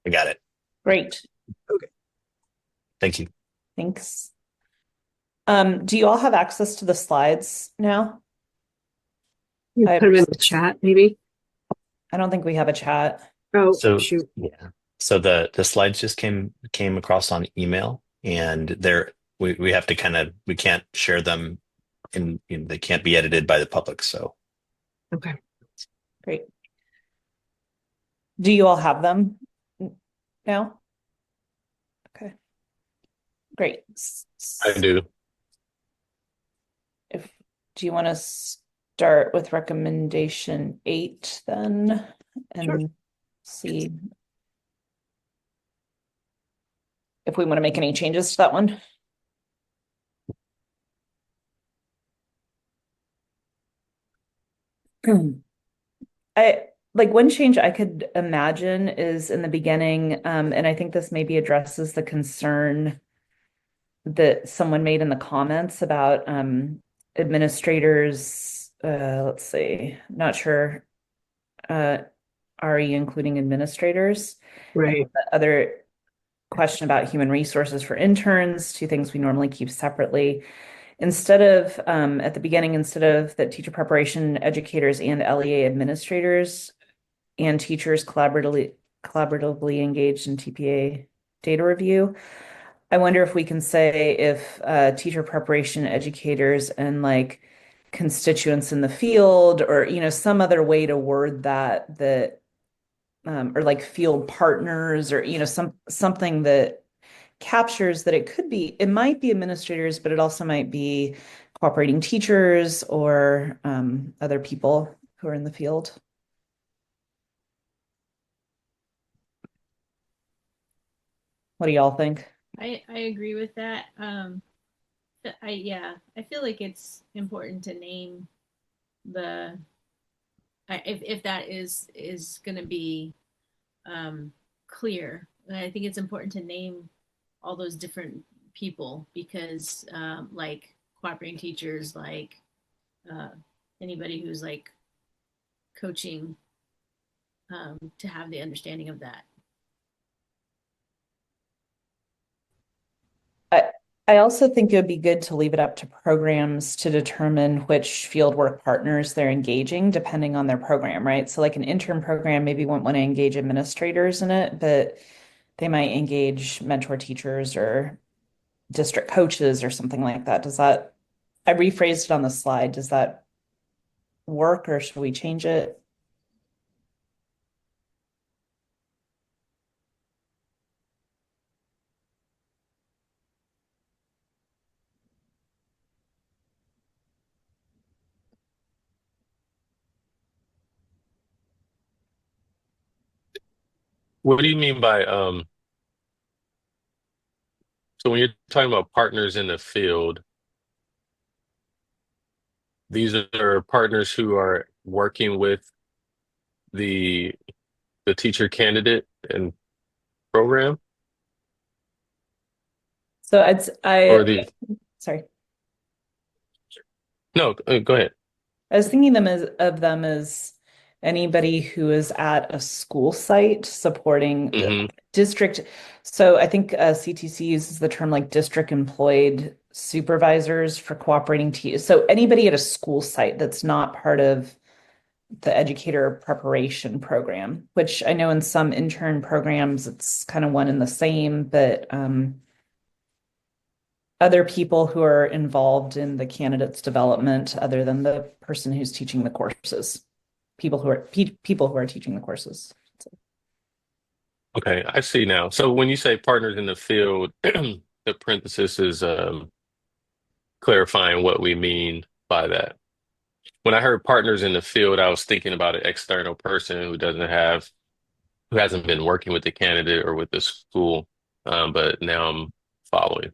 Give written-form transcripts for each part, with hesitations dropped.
I got it. Great. Okay. Thank you. Thanks. Do you all have access to the slides now? You I put them in the chat, maybe. I don't think we have a chat. Oh, So shoot. yeah. So the slides just came across on email, and we have to we can't share them they can't be edited by the public. So Okay. Great. Do you all have them now? Okay, great. I do. If do you want to start with recommendation 8 then Sure. and see if we want to make any changes to that one? I like one change I could imagine is in the beginning, and I think this maybe addresses the concern that someone made in the comments about administrators. Let's see, not sure. Uh, are you including administrators? And Right. the other question about human resources for interns, two things we normally keep separately. Instead of at the beginning, instead of that teacher preparation educators and LEA administrators and teachers collaboratively engaged in TPA data review. I wonder if we can say if teacher preparation educators and like constituents in the field or some other way to word that or like field partners or something that captures that it might be administrators, but it also might be cooperating teachers or other people who are in the field. What do y'all think? I agree with that. I feel like it's important to name the if that is going to be clear. I think it's important to name all those different people because like cooperating teachers, like uh, anybody who's like coaching, to have the understanding of that. I, I also think it would be good to leave it up to programs to determine which fieldwork partners they're engaging, depending on their program, right? So, like an intern program, maybe won't want to engage administrators in it, but they might engage mentor teachers or district coaches or something like that. I rephrased it on the slide. Does that work or should we change it? What do you mean by so when you're talking about partners in the field, these are partners who are working with the the teacher candidate and program, So or the sorry. no, go ahead. I was thinking of them as anybody who is at a school site supporting Hmm. district. So I think CTC uses the term like district employed supervisors for cooperating teams. So anybody at a school site that's not part of the educator preparation program, which I know in some intern programs it's kind of one and the same, but other people who are involved in the candidate's development other than the person who's teaching the courses, people who are teaching the courses. Okay, I see now. So when you say partners in the field, the parenthesis is clarifying what we mean by that. When I heard partners in the field, I was thinking about an external person who hasn't been working with the candidate or with the school. But now I'm following.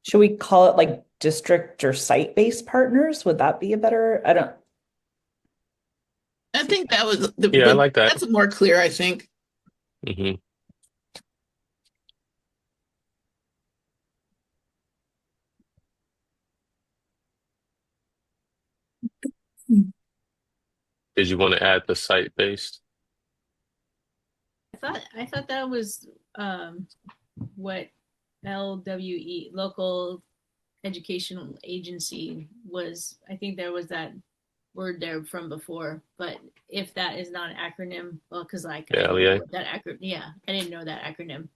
Should we call it like district or site-based partners? Would that be a better? I don't I see. think that was Yeah, I like that. that's more clear, I think. Hmm. Did you want to add the site based? I thought that was what LWE, local educational agency, was. I think there was that word there from before, but if that is not an acronym, well, because like I Yeah, didn't know LEA. what that acronym, yeah, I didn't know that acronym,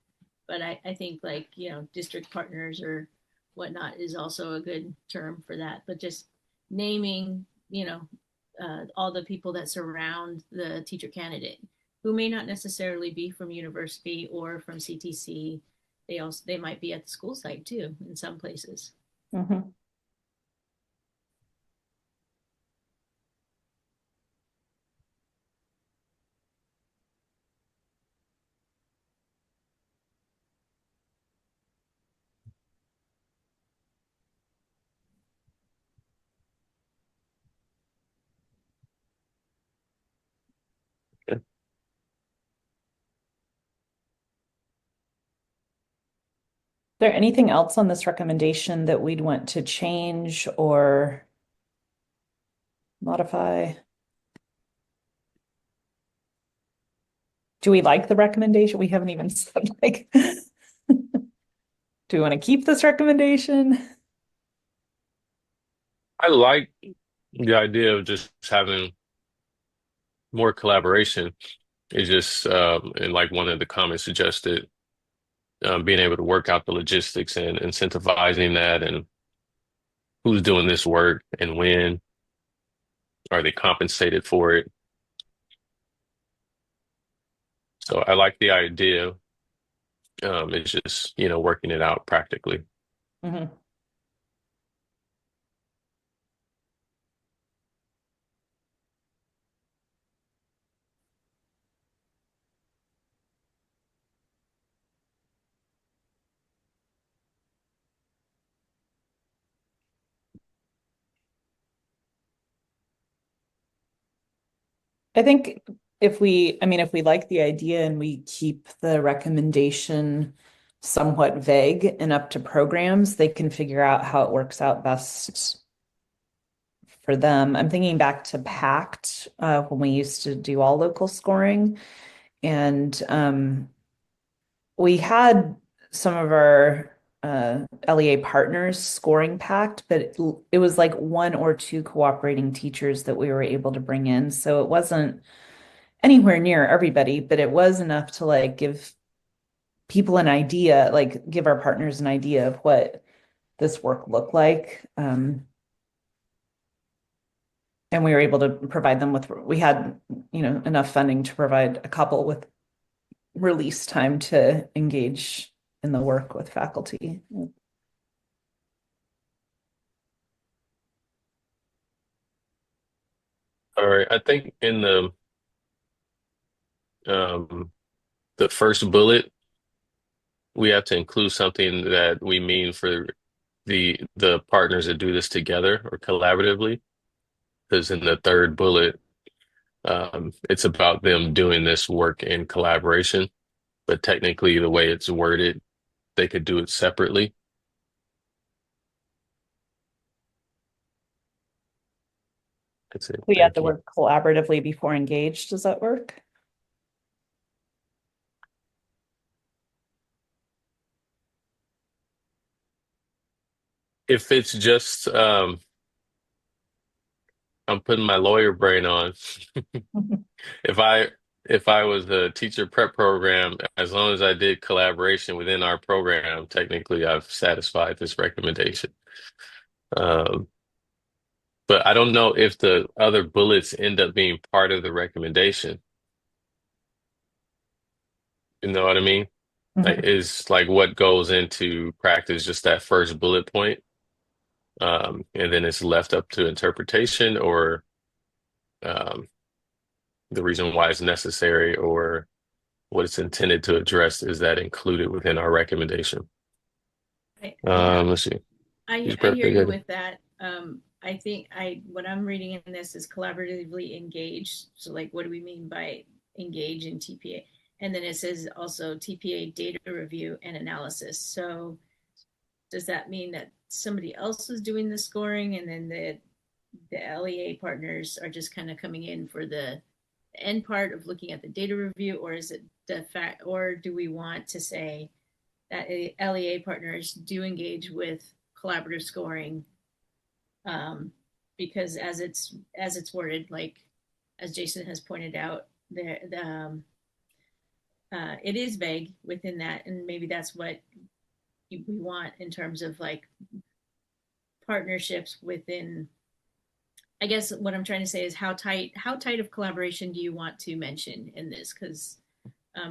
but I think like, district partners or whatnot is also a good term for that. But just naming, all the people that surround the teacher candidate who may not necessarily be from university or from CTC. They might be at the school site too in some places. Mhm. Yeah. There anything else on this recommendation that we'd want to change or modify? Do we like the recommendation? We haven't even said like, do we want to keep this recommendation? I like the idea of just having more collaboration. It's just, and like one of the comments suggested, being able to work out the logistics and incentivizing that, and who's doing this work and when are they compensated for it. So I like the idea. It's just, working it out practically. Mhm. I think if we like the idea and we keep the recommendation somewhat vague and up to programs, they can figure out how it works out best for them. I'm thinking back to PACT when we used to do all local scoring, and we had some of our LEA partners scoring PACT, but it was like one or two cooperating teachers that we were able to bring in. So it wasn't anywhere near everybody, but it was enough to like give people an idea, like give our partners an idea of what this work looked like. And we were able to provide them with, we had, enough funding to provide a couple with release time to engage in the work with faculty. All right. I think in um, the first bullet, we have to include something that we mean for the partners that do this together or collaboratively. Because in the third bullet, it's about them doing this work in collaboration, but technically the way it's worded, they could do it separately. That's it. We had Thank the you. word collaboratively before engaged. Does that work? If it's just, I'm putting my lawyer brain on. If I if I was a teacher prep program, as long as I did collaboration within our program, technically I've satisfied this recommendation. Um, but I don't know if the other bullets end up being part of the recommendation. You know what I mean? Like Mhm. is like what goes into practice just that first bullet point, and then it's left up to interpretation or um, the reason why it's necessary or what it's intended to address is that included within our recommendation. Yeah, Let's see. He's I hear perfectly you good. with that. I think what I'm reading in this is collaboratively engaged. So like, what do we mean by engage in TPA? And then it says also TPA data review and analysis. So does that mean that somebody else is doing the scoring and then the LEA partners are just kind of coming in for the end part of looking at the data review, or is it the fact, or do we want to say that LEA partners do engage with collaborative scoring? Because as it's worded, like as Jason has pointed out, it is vague within that, and maybe that's what we want in terms of like partnerships within. I guess what I'm trying to say is how tight of collaboration do you want to mention in this? Because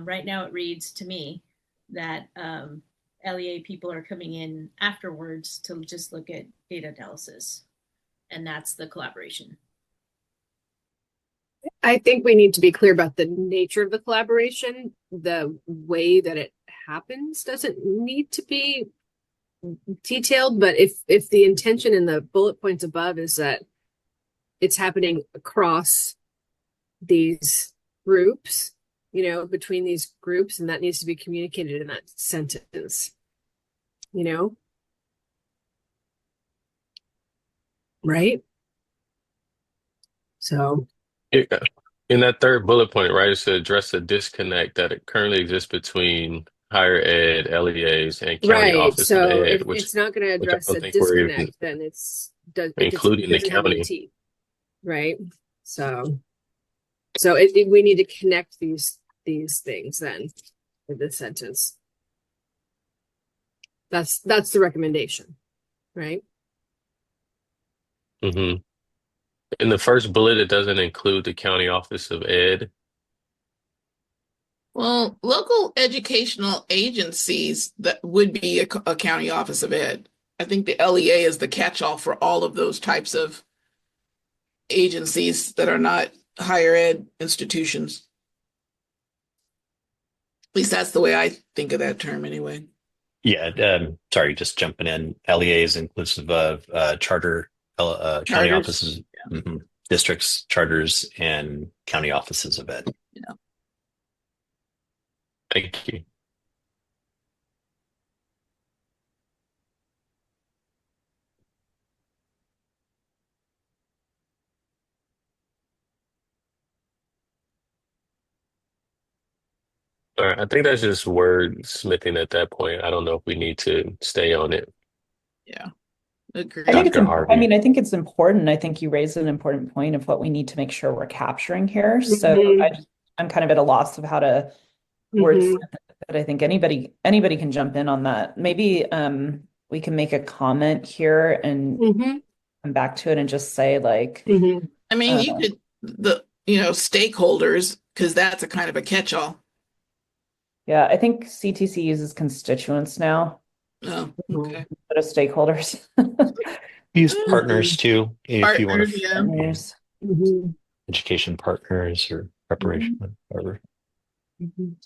right now it reads to me that LEA people are coming in afterwards to just look at data analysis, and that's the collaboration. I think we need to be clear about the nature of the collaboration. The way that it happens doesn't need to be detailed, but if the intention in the bullet points above is that it's happening across these groups, between these groups, and that needs to be communicated in that sentence, right? So Yeah. In that third bullet point, right, it's to address the disconnect that currently exists between higher ed, LEAs, and county right. office of So ed, if it's not going to which I address don't a think we're even disconnect, then it including the doesn't have any county. teeth, right? So we need to connect these things then with this sentence. That's the recommendation, right? Hmm. In the first bullet, it doesn't include the county office of ed. well, local educational agencies that would be a county office of ed. I think the LEA is the catch-all for all of those types of agencies that are not higher ed institutions. At least that's the way I think of that term anyway. Yeah, sorry, just jumping in. LEA is inclusive of charter, county Charters. offices, districts, charters, and county offices of ed. Yeah. Thank you. All right, I think that's just wordsmithing at that point. I don't know if we need to stay on it. Yeah. I think Agreed. it's, Dr. I Harvey. mean, I think it's important. I think you raised an important point of what we need to make sure we're capturing here. So Mhm. I'm kind of at a loss of how to Mhm. wordsmith it, but I think anybody can jump in on that. Maybe we can make a comment here and Mhm. come back to it and just say like, Mhm. I mean, you could stakeholders, because that's a kind of a catch-all. yeah, I think CTC uses constituents now Oh, Mhm. okay. instead of stakeholders. Use Eh, partners too, if you want Partners, to, yeah. Partners. Mhm. education partners or preparation, whatever. Mhm.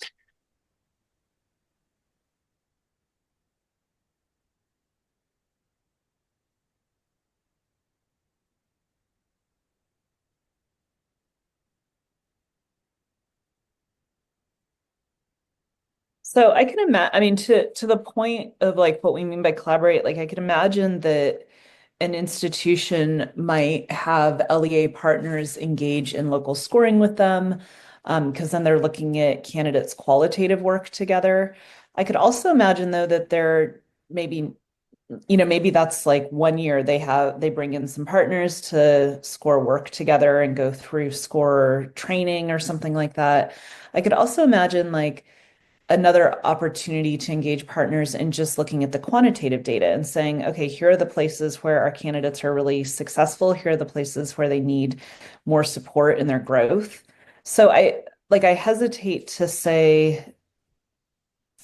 So I can imagine, I mean, to the point of like what we mean by collaborate, like I could imagine that an institution might have LEA partners engage in local scoring with them, because then they're looking at candidates' qualitative work together. I could also imagine though that they're maybe, maybe that's like 1 year they bring in some partners to score work together and go through score training or something like that. I could also imagine like another opportunity to engage partners in just looking at the quantitative data and saying, okay, here are the places where our candidates are really successful. Here are the places where they need more support in their growth. So I hesitate to say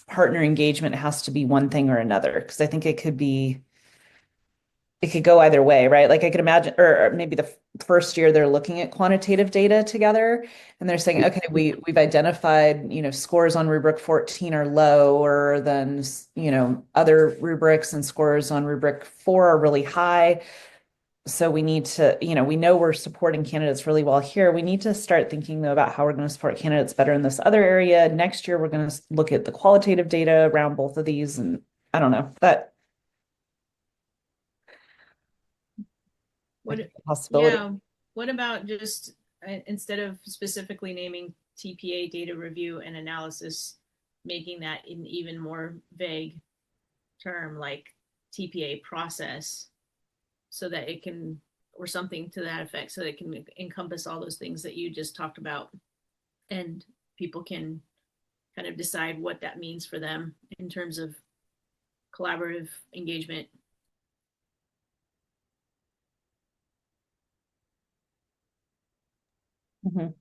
partner engagement has to be one thing or another, because I think it could go either way, right? Like I could imagine, or maybe the first year they're looking at quantitative data together and they're saying, okay, we've identified, scores on rubric 14 are lower than, other rubrics, and scores on rubric 4 are really high. So we need to, we know we're supporting candidates really well here. We need to start thinking though about how we're going to support candidates better in this other area. Next year, we're going to look at the qualitative data around both of these. And I don't know, that What? possibility. Yeah. What about just instead of specifically naming TPA data review and analysis, making that an even more vague term like TPA process, so that it can, or something to that effect, so that it can encompass all those things that you just talked about, and people can kind of decide what that means for them in terms of collaborative engagement. Mhm.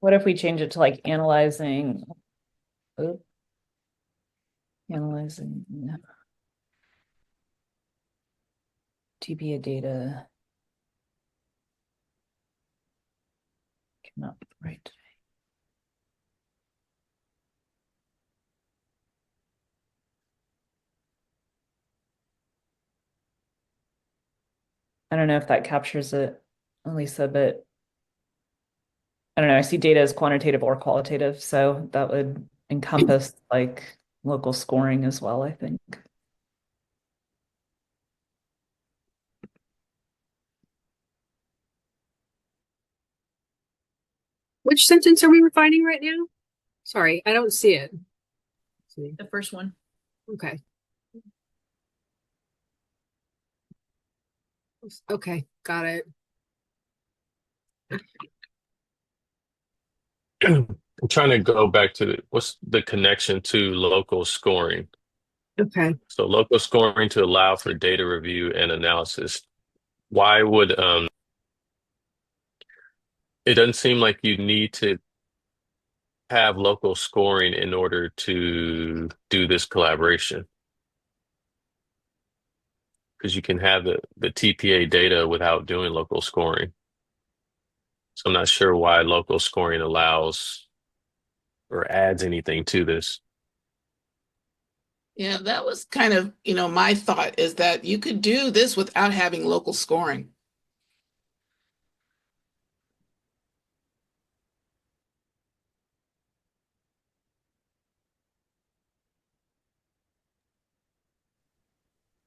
What if we change it to like analyzing, oh, analyzing TPA data cannot right. I don't know if that captures it, Lisa, but I don't know. I see data as quantitative or qualitative, so that would encompass like local scoring as well, I think. Which sentence are we refining right now? Sorry, I don't see it. The first one. Okay. Okay, got it. I'm trying to go back to what's the connection to local scoring. Okay. So local scoring to allow for data review and analysis. Why would it doesn't seem like you need to have local scoring in order to do this collaboration, because you can have the TPA data without doing local scoring. So I'm not sure why local scoring allows or adds anything to this. Yeah, that was kind of, my thought is that you could do this without having local scoring.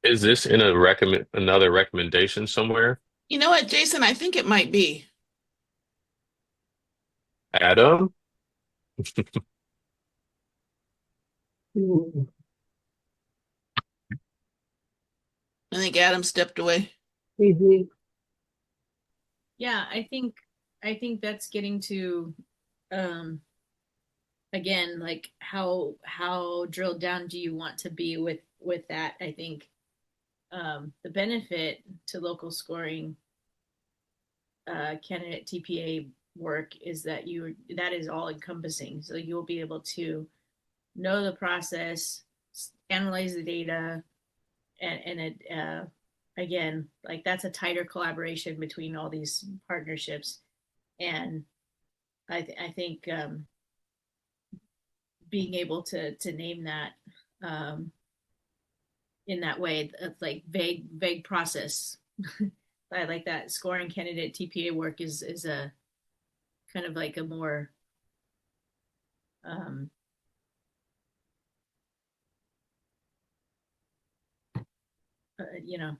Is this in another recommendation somewhere? You know what, Jason? I think it might be. Adam? Mhm. I think Adam stepped away. Yeah, I think that's getting to um again, like how drilled down do you want to be with that? I think the benefit to local scoring candidate TPA work is that that is all encompassing. So you'll be able to know the process, analyze the data, and it again, like that's a tighter collaboration between all these partnerships. And I think being able to name that in that way, it's like vague process. I like that. Scoring candidate TPA work is a kind of like a more um, you know,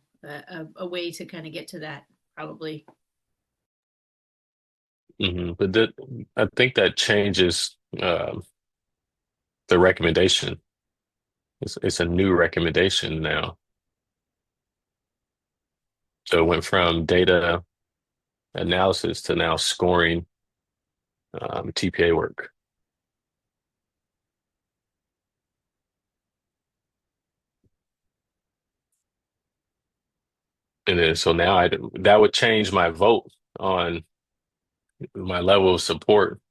a way to kind of get to that probably. But I think that changes the recommendation. It's a new recommendation now. So it went from data analysis to now scoring TPA work. And then so now that would change my vote on my level of support,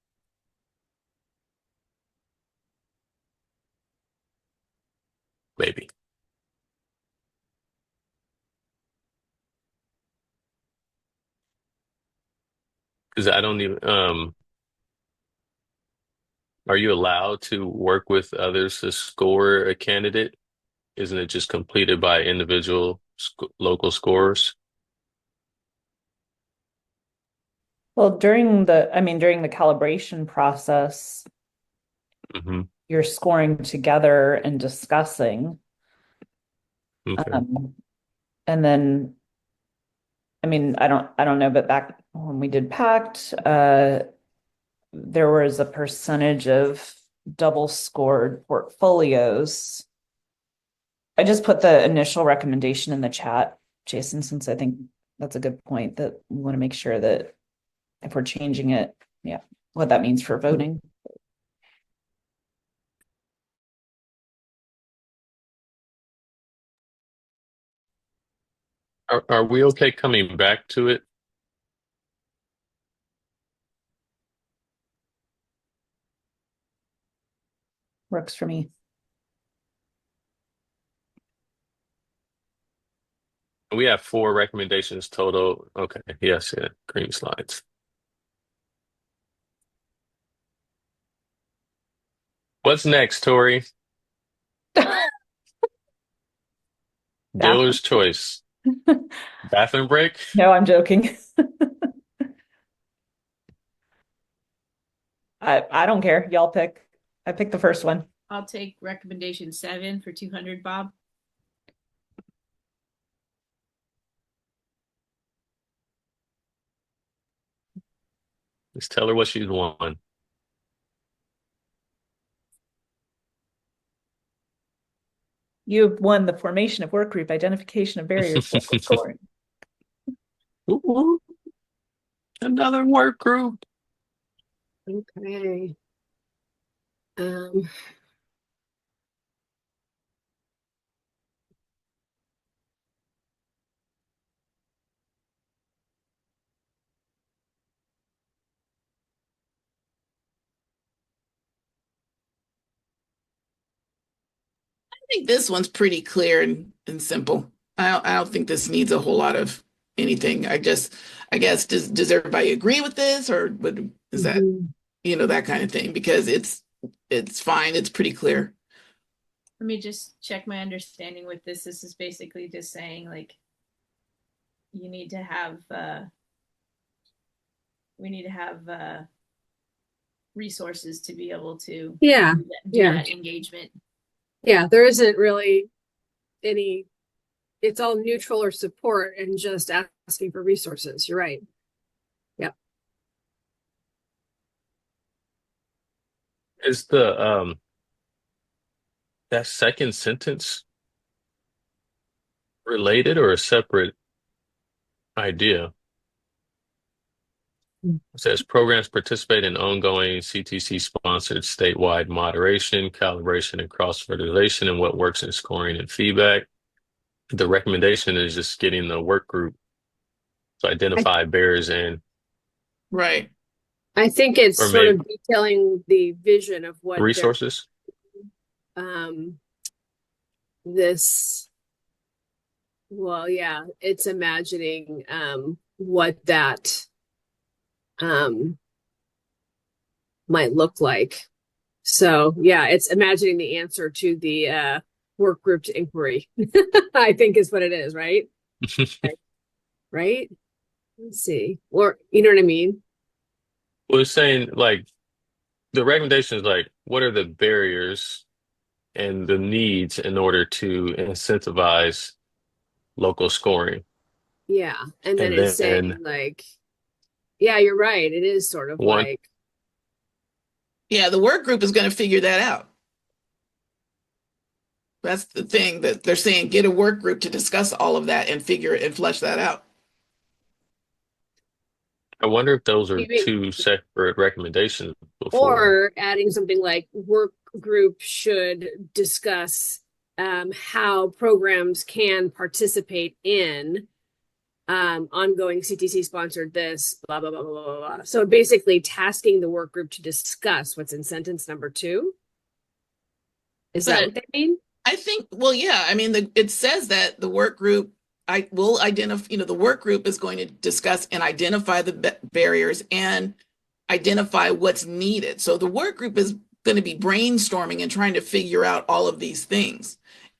maybe. Because I don't even are you allowed to work with others to score a candidate? Isn't it just completed by individual local scorers? Well, during the calibration process, Hmm. you're scoring together and discussing. Okay. Um, and then, I don't know, but back when we did PACT, there was a percentage of double scored portfolios. I just put the initial recommendation in the chat, Jason, since I think that's a good point that we want to make sure that if we're changing it, yeah, what that means for voting. Are we okay coming back to it? Works for me. We have 4 recommendations total. Okay. Yes, yeah. Green slides. What's next, Tori? Bathroom. Dealer's choice. Bathroom break? No, I'm joking. I don't care. Y'all pick. I picked the first one. I'll take recommendation 7 for 200, Bob. Just tell her what she's won. You have won the formation of work group, identification of barriers, local scoring. Ooh, another work group. Okay. I think this one's pretty clear and simple. I don't think this needs a whole lot of anything. I guess, does everybody agree with this, or is that, Mhm. that kind of thing? Because it's fine. It's pretty clear. Let me just check my understanding with this. This is basically just saying like you need to have we need to have resources to be able to Yeah, do yeah, that engagement. yeah. There isn't really any, it's all neutral or support and just asking for resources. You're right. Yep. Is the that second sentence related or a separate idea? It says programs participate in ongoing CTC sponsored statewide moderation, calibration, and cross-fertilization in what works in scoring and feedback. The recommendation is just getting the work group to I, identify barriers and Right. I think it's or sort maybe of detailing the vision of what they're, resources. um, this, well, yeah, it's imagining, what that, um, might look like. So yeah, it's imagining the answer to the work group to inquiry. I think is what it is, right? Right? Let's see. Or you know what I mean? Well, it's saying like the recommendation is like, what are the barriers and the needs in order to incentivize local scoring? Yeah. And then And it's then saying like, yeah, you're right. It is sort of one, like, Yeah, the work group is going to figure that out. That's the thing that they're saying, get a work group to discuss all of that and figure and flesh that out. I wonder if those are maybe, two separate recommendations before. or adding something like work group should discuss how programs can participate in ongoing CTC sponsored this, blah, blah, blah, blah, blah, blah. So basically tasking the work group to discuss what's in sentence number 2. Is that But what they mean? I think, well, yeah, I mean, it says that the work group, I will identify, the work group is going to discuss and identify the barriers and identify what's needed. So the work group is going to be brainstorming and trying to figure out all of these things.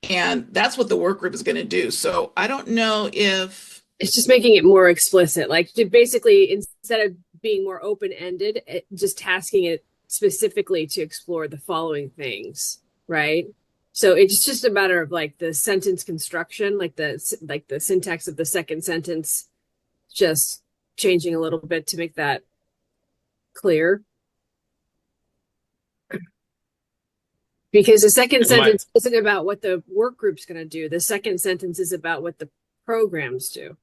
And that's what the work group is going to do. So I don't know if, It's just making it more explicit. Like to basically, instead of being more open-ended, just tasking it specifically to explore the following things, right? So it's just a matter of like the sentence construction, like the syntax of the second sentence, just changing a little bit to make that clear. Because the second sentence isn't about what the work group's going to do. The second sentence is about what the programs do.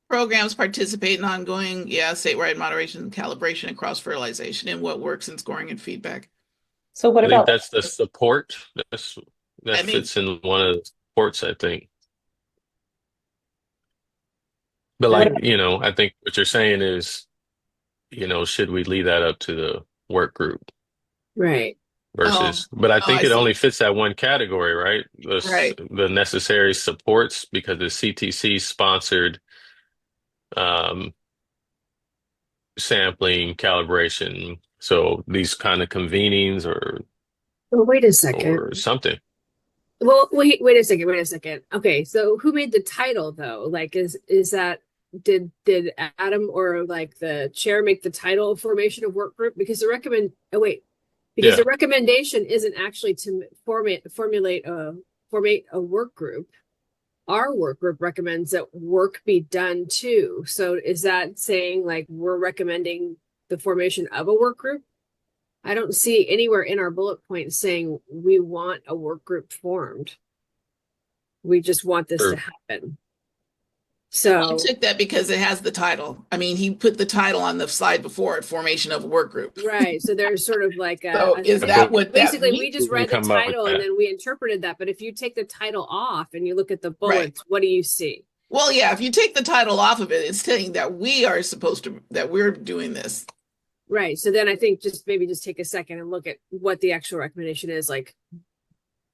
Programs participate in ongoing, statewide moderation, calibration, and cross-fertilization in what works in scoring and feedback. So what I think about that's the support. That fits in one of the supports, I think. But like, I think what you're saying is, should we leave that up to the work group Right. versus, but I think I it see. only fits that one category, right? Right. The necessary supports because the CTC sponsored um, sampling, calibration. So these kind of convenings Well, wait a second. or something. Well, wait a second. Okay, so who made the title though? Like, is that did Adam or like the chair make the title formation of work group? Because because Yeah. the recommendation isn't actually to formulate a work group. Our work group recommends that work be done too. So is that saying like we're recommending the formation of a work group? I don't see anywhere in our bullet points saying we want a work group formed. We just want this to happen. So I took that because it has the title. I mean, he put the title on the slide before it, formation of a work group. right. So there's sort of like is that what basically that we just read the title and then we interpreted that. But if you take the title off and you look at the bullets, what do you see? Well, yeah, if you take the title off of it, it's saying that we're doing this. Right. So then I think maybe take a second and look at what the actual recommendation is. Like,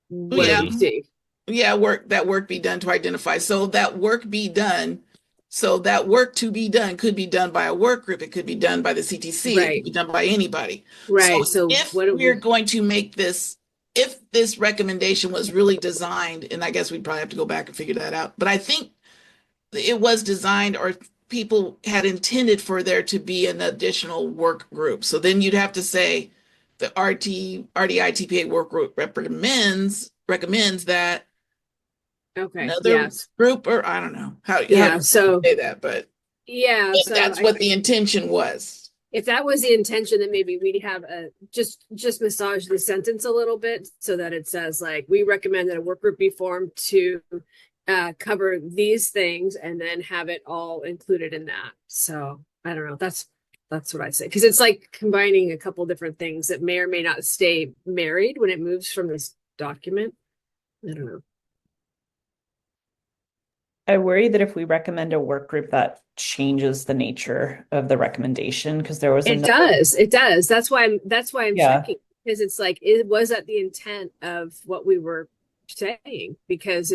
what do you see? Yeah, work be done to identify. So that work be done. So that work to be done could be done by a work group. It could be done by the CTC. It could be done by anybody. Right. So if we're going to make this, if this recommendation was really designed, and I guess we'd probably have to go back and figure that out. But I think it was designed or people had intended for there to be an additional work group. So then you'd have to say the RDITPA work group recommends that another group, or I don't know how you say that, but so that's what the intention was. If that was the intention, then maybe we'd have just massage the sentence a little bit so that it says like we recommend that a work group be formed to cover these things and then have it all included in that. So I don't know. That's what I say, because it's like combining a couple different things that may or may not stay married when it moves from this document. I don't know. I worry that if we recommend a work group, that changes the nature of the recommendation, because there was it does. That's why I'm checking, because it's like, was that the intent of what we were saying? Because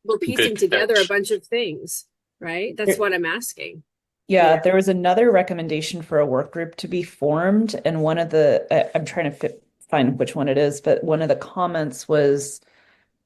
we're piecing together a bunch of things, right? That's what I'm asking. Yeah, there was another recommendation for a work group to be formed, and one of the I'm trying to find which one it is, but one of the comments was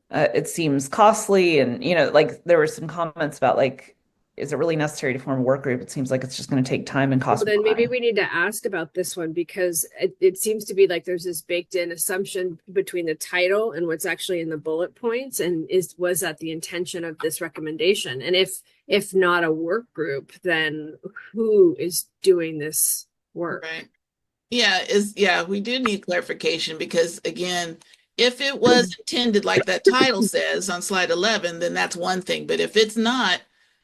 it seems costly, and like there were some comments about like, is it really necessary to form a work group? It seems like it's just going to take time and cost. Well, then maybe we need to ask about this one, because it seems to be like there's this baked in assumption between the title and what's actually in the bullet points, and was that the intention of this recommendation? And if not a work group, then who is doing this work? Right. Yeah, we do need clarification, because again, if it was intended like that title says on slide 11, then that's one thing. But if it's not,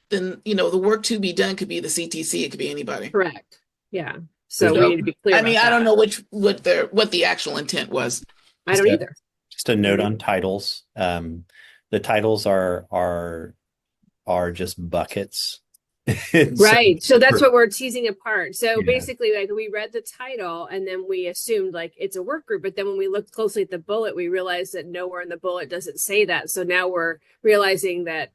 then the work to be done could be the CTC, it could be anybody. Correct. Yeah. So we need to be clear. I mean, I don't know what the actual intent was. I don't either. Just a note on titles. The titles are just buckets. Right. So that's what we're teasing apart. So basically, like, we read the title and then we assumed like it's a work group, but then when we looked closely at the bullet, we realized that nowhere in the bullet does it say that. So now we're realizing that,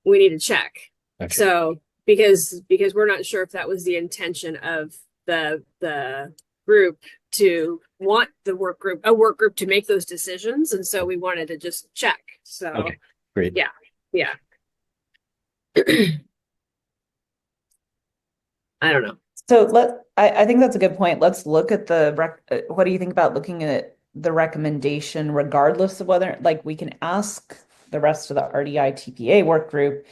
we need to check. Okay. So because we're not sure if that was the intention of the group to want a work group to make those decisions. And so we wanted to just check. So okay, great. Yeah. I don't know. So I think that's a good point. Let's look at what do you think about looking at the recommendation, regardless of whether, like, we can ask the rest of the RDI TPA work group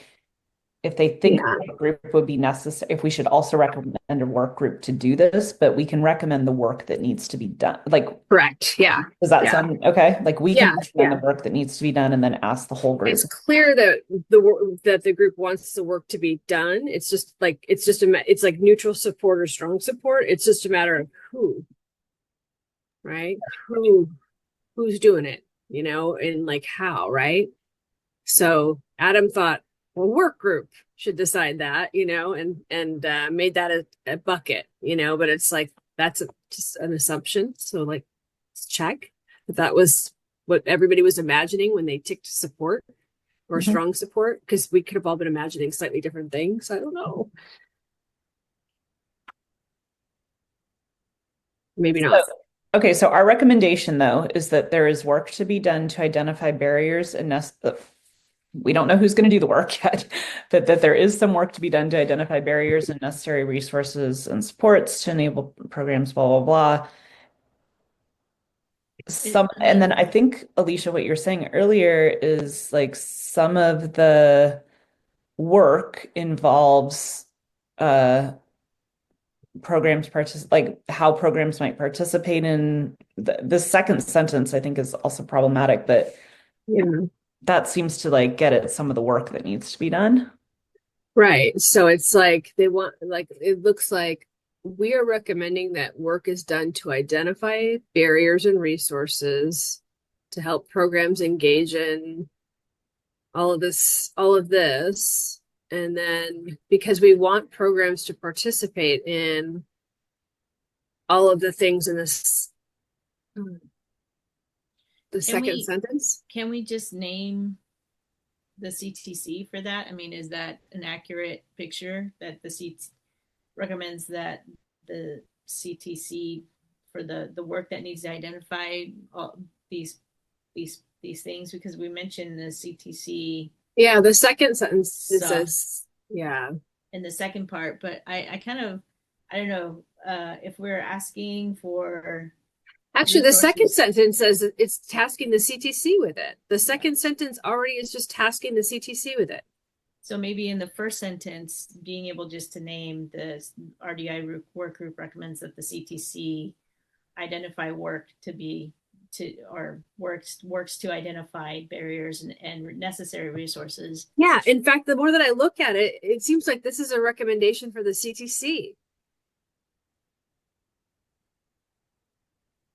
if they think Yeah. a group would be necessary, if we should also recommend a work group to do this, but we can recommend the work that needs to be done. Like, Correct. Yeah. does that Yeah. sound okay? Like, we can Yeah. recommend Yeah. the work that needs to be done and then ask the whole It's group. clear that the group wants the work to be done. It's just like it's like neutral support or strong support. It's just a matter of who, right? Who's doing it, and like how, right? So Adam thought, well, work group should decide that, and made that a bucket, but it's like that's just an assumption. So like, let's check if that was what everybody was imagining when they ticked support or Mhm. strong support, because we could have all been imagining slightly different things. I don't know. Maybe not. Okay, so our recommendation, though, is that there is work to be done to identify barriers and we don't know who's going to do the work yet, but that there is some work to be done to identify barriers and necessary resources and supports to enable programs, blah, blah, blah. And then I think, Alicia, what you were saying earlier is like some of the work involves like how programs might participate in the second sentence, I think is also problematic, but Yeah. that seems to like get at some of the work that needs to be done. Right. So it's like it looks like we are recommending that work is done to identify barriers and resources to help programs engage in all of this. And then because we want programs to participate in all of the things in the second sentence. Can we just name the CTC for that? I mean, is that an accurate picture that the CT recommends that the CTC for the work that needs to identify all these things? Because we mentioned the CTC. Yeah, the second sentence it So, says, yeah. In the second part, but I kind of, I don't know if we're asking for Actually, the second resources. sentence says it's tasking the CTC with it. The second sentence already is just tasking the CTC with it. So maybe in the first sentence, being able just to name the RDI work group recommends that the CTC identify work to be to or works to identify barriers and necessary resources. Yeah, in fact, the more that I look at it, it seems like this is a recommendation for the CTC.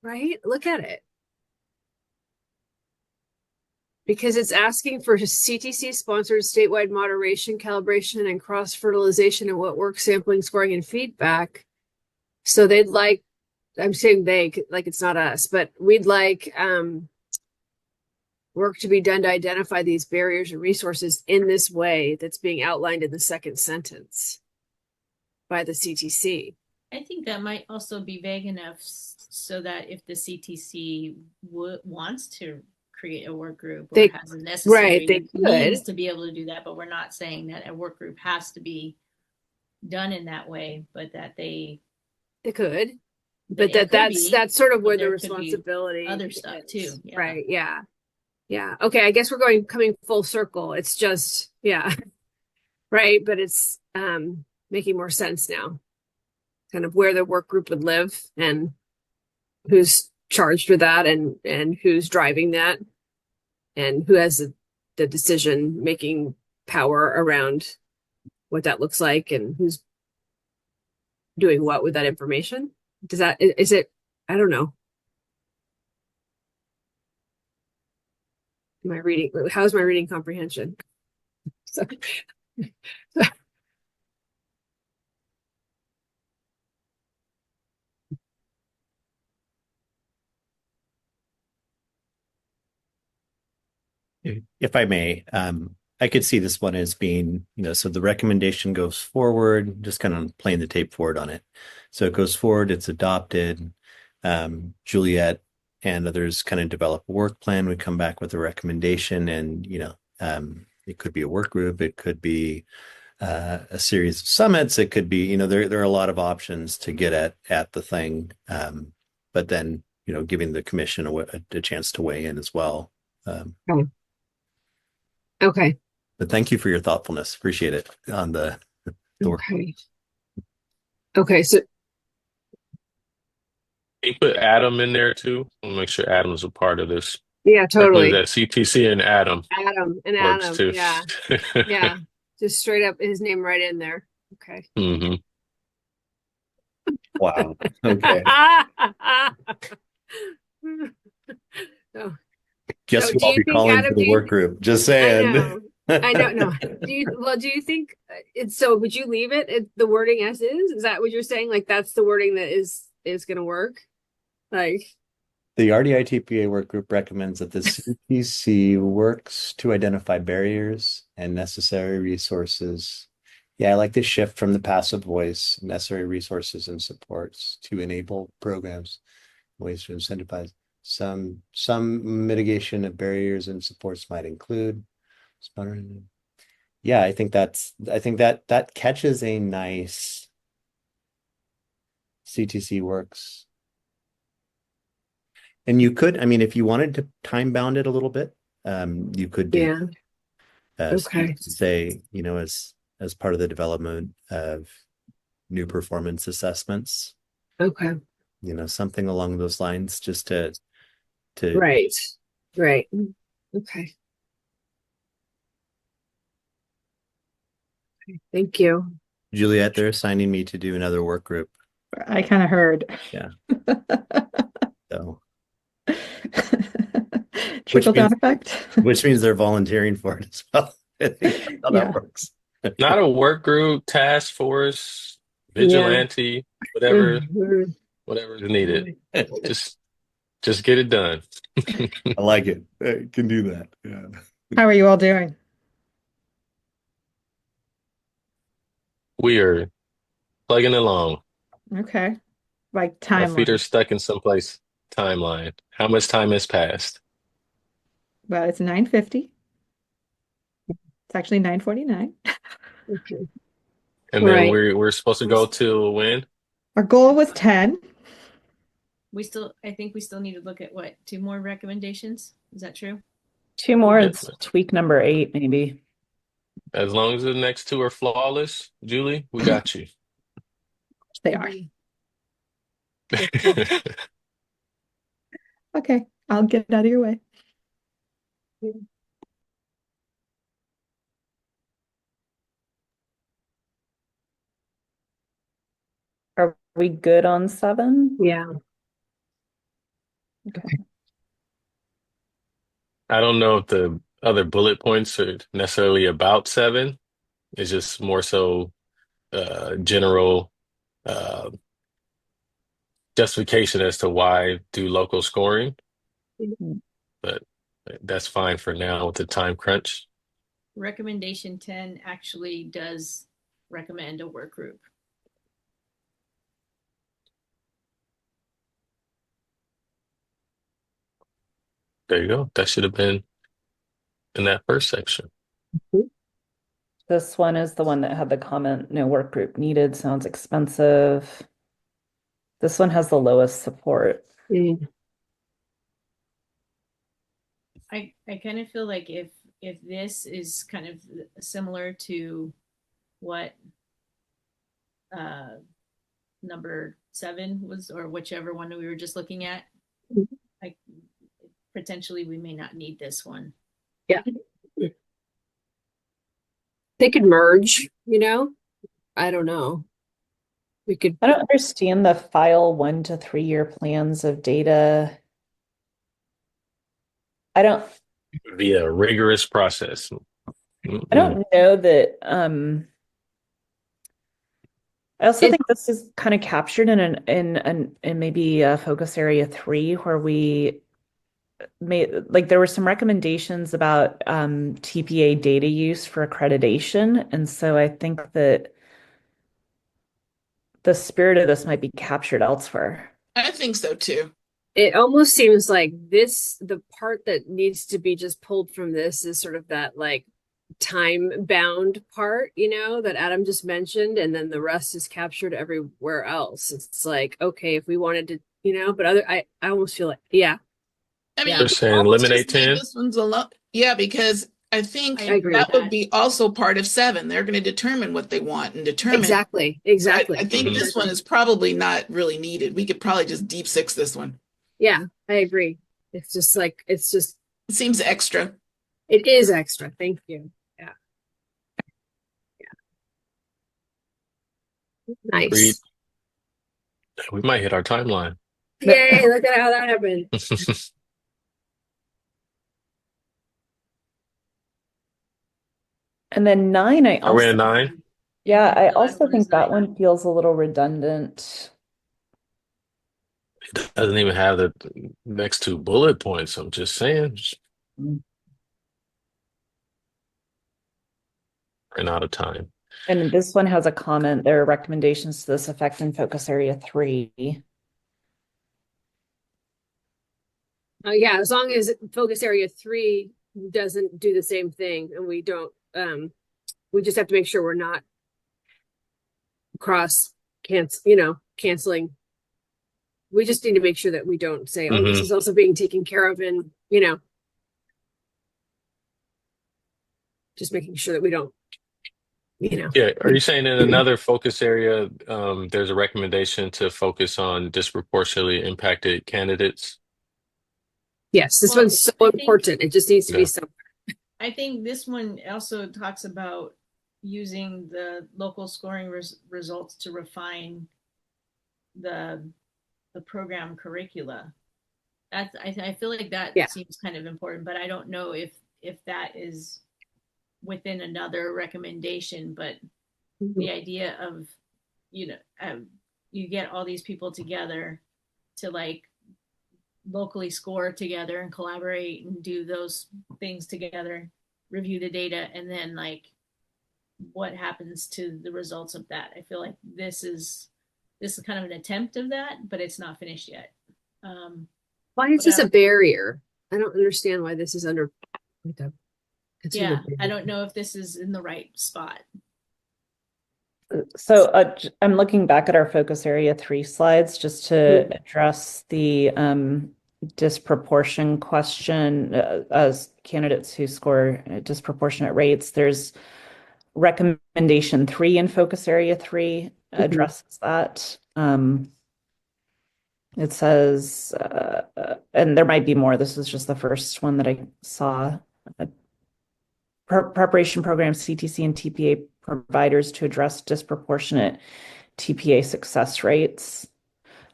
Right? Look at it. Because it's asking for CTC sponsored statewide moderation, calibration, and cross fertilization and what work sampling, scoring, and feedback. So they'd like, I'm saying they, like it's not us, but we'd like work to be done to identify these barriers and resources in this way that's being outlined in the second sentence by the CTC. I think that might also be vague enough so that if the CTC wants to create a work group or has a necessary means to be able to do that, but we're not saying that a work group has to be done in that way, but that they could. But that's sort of where the responsibility other stuff too. Yeah. Right. Yeah. Yeah. Okay. I guess we're coming full circle. It's just, yeah. Right. But it's making more sense now. Kind of where the work group would live and who's charged with that and who's driving that and who has the decision making power around what that looks like and who's doing what with that information. Is it, I don't know. How's my reading comprehension? If I may, I could see this one as being, so the recommendation goes forward, just kind of playing the tape forward on it. So it goes forward, it's adopted. Juliet and others kind of develop a work plan. We come back with a recommendation, and it could be a work group, it could be a series of summits. It could be, there are a lot of options to get at the thing. But then, giving the commission a chance to weigh in as well. Okay. Okay. But thank you for your thoughtfulness. Appreciate it on the work. Okay. Okay. So You put Adam in there too. We'll make sure Adam's a part of this. yeah, Definitely totally. that CTC and Adam Adam and works Adam. too. Yeah. Yeah. Just straight up his name right in there. Okay. hmm Wow. Okay. So, Guess so who do I'll you be think, calling Adam, for the work group? Just saying. I know, no. Do you think it's so, would you leave the wording as is? Is that what you're saying? Like that's the wording that is going to work? Like, The RDI-TPA work group recommends that the CPC works to identify barriers and necessary resources. Yeah, I like the shift from the passive voice, necessary resources and supports to enable programs, ways to incentivize. Some mitigation of barriers and supports might include. Yeah, I think that catches a nice CTC works. And you could, I mean, if you wanted to time bound it a little bit, you could do yeah. Okay. say, as part of the development of new performance assessments, Okay. Something along those lines, just to Right. Right. Okay. Thank you. Juliet, they're assigning me to do another work group. I kind of heard. Yeah. So Trickle down means, effect. which means they're volunteering for it as well. I think that's how that works. Not a work group, task force, Yeah. vigilante, whatever is needed. Just get it done. I like it. I can do that. Yeah. How are you all doing? We are plugging along. Okay. Like Our feet are timeline. stuck in someplace. Timeline. How much time has passed? Well, it's 9:50. It's actually 9:49. Okay. And then Right. we're supposed to go till when? Our goal was 10. I think we still need to look at what, 2 more recommendations? Is that true? 2 more Yep. is tweak number 8, maybe. As long as the next 2 are flawless, Julie, we got you. They are. Okay, I'll get it out of your way. Are we good on 7? Yeah. Okay. I don't know if the other bullet points are necessarily about 7. It's just more so general uh, justification as to why do local scoring, but that's fine for now with the time crunch. Recommendation 10 actually does recommend a work group. There you go. That should have been in that first section. This one is the one that had the comment, no work group needed, sounds expensive. This one has the lowest support. Mm. I kind of feel like if this is kind of similar to what number 7 was, or whichever one we were just looking at, like potentially we may not need this one. Yeah. They could merge, I don't know. We could. I don't understand the file 1 to 3 year plans of data. I don't Via a rigorous process. I don't know that I also think this is kind of captured in maybe focus area 3 where we made, like, there were some recommendations about TPA data use for accreditation, and so I think that the spirit of this might be captured elsewhere. I think so too. It almost seems like the part that needs to be just pulled from this is sort of that like time bound part, that Adam just mentioned, and then the rest is captured everywhere else. It's like, okay, if we wanted to, but I almost feel like, yeah, I mean, yeah, you They're could saying almost eliminate just leave 10. this one's alone. Yeah, because I I think I agree agree. with that would that. be also part of 7. They're going to determine what they want and determine. Exactly, So I exactly, think this one exactly. is probably not really needed. We could probably just deep six this one. Yeah, I agree. It's just like, It seems extra. it is extra. Thank you. Yeah, Agreed. nice. We might hit our timeline. Yay, look at how that happened. And then 9, I Are we in also, 9? I yeah, think I the last also one is think that 9. one feels a little redundant. It doesn't even have the next 2 bullet points. I'm just saying. Ran out of time. And this one has a comment. There are recommendations to this effect in focus area 3. Yeah, as long as focus area 3 doesn't do the same thing, and we just have to make sure we're not canceling. We just need to make sure that we don't say, oh, this Hmm. is also being taken care of, and just making sure that we don't, Yeah. Are you saying in another focus area, there's a recommendation to focus on disproportionately impacted candidates? yes, this Well, one's so I think important. It just needs to be Yeah. some. I think this one also talks about using the local scoring results to refine the program curricula. I feel like that Yeah. seems kind of important, but I don't know if that is within another recommendation. But the idea of you know you get all these people together to like locally score together and collaborate and do those things together, review the data, and then like what happens to the results of that. I feel like this is kind of an attempt of that, but it's not finished yet. Why is But this a barrier? I don't understand why this is under. yeah, I don't know if this is in the right spot. So I'm looking back at our focus area 3 slides just to address the disproportion question as candidates who score disproportionate rates. There's recommendation 3 in focus area 3 addresses that. It says, and there might be more. This is just the first one that I saw. Preparation programs, CTC and TPA providers to address disproportionate TPA success rates.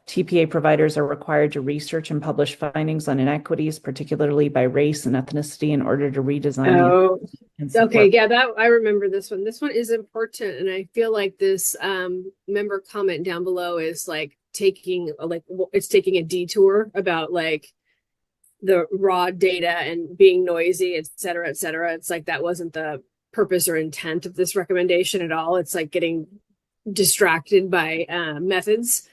TPA providers are required to research and publish findings on inequities, particularly by race and ethnicity, in order to redesign Oh, and okay. support. Yeah, that I remember this one. This one is important, and I feel like this member comment down below is like it's taking a detour about like the raw data and being noisy, et cetera, et cetera. It's like that wasn't the purpose or intent of this recommendation at all. It's like getting distracted by methods.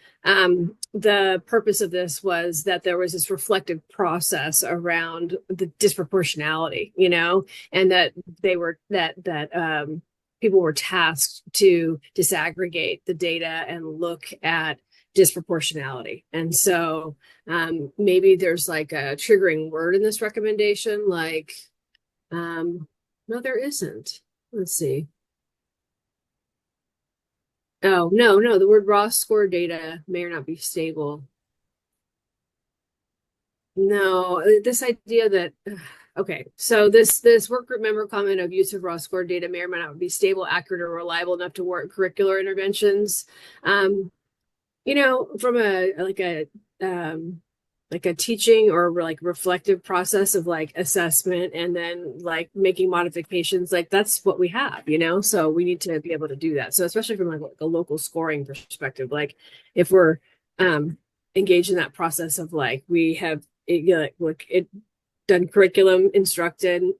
The purpose of this was that there was this reflective process around the disproportionality, and that they were that people were tasked to disaggregate the data and look at disproportionality. And so maybe there's like a triggering word in this recommendation, like no, there isn't. Let's see. Oh, no, the word raw score data may or not be stable. No, this idea that okay, so this workgroup member comment of use of raw score data may or may not be stable, accurate, or reliable enough to warrant curricular interventions. From like a teaching or like reflective process of like assessment and then like making modifications, like that's what we have, so we need to be able to do that. So especially from like a local scoring perspective, like if we're engaged in that process of like we have it done curriculum instruction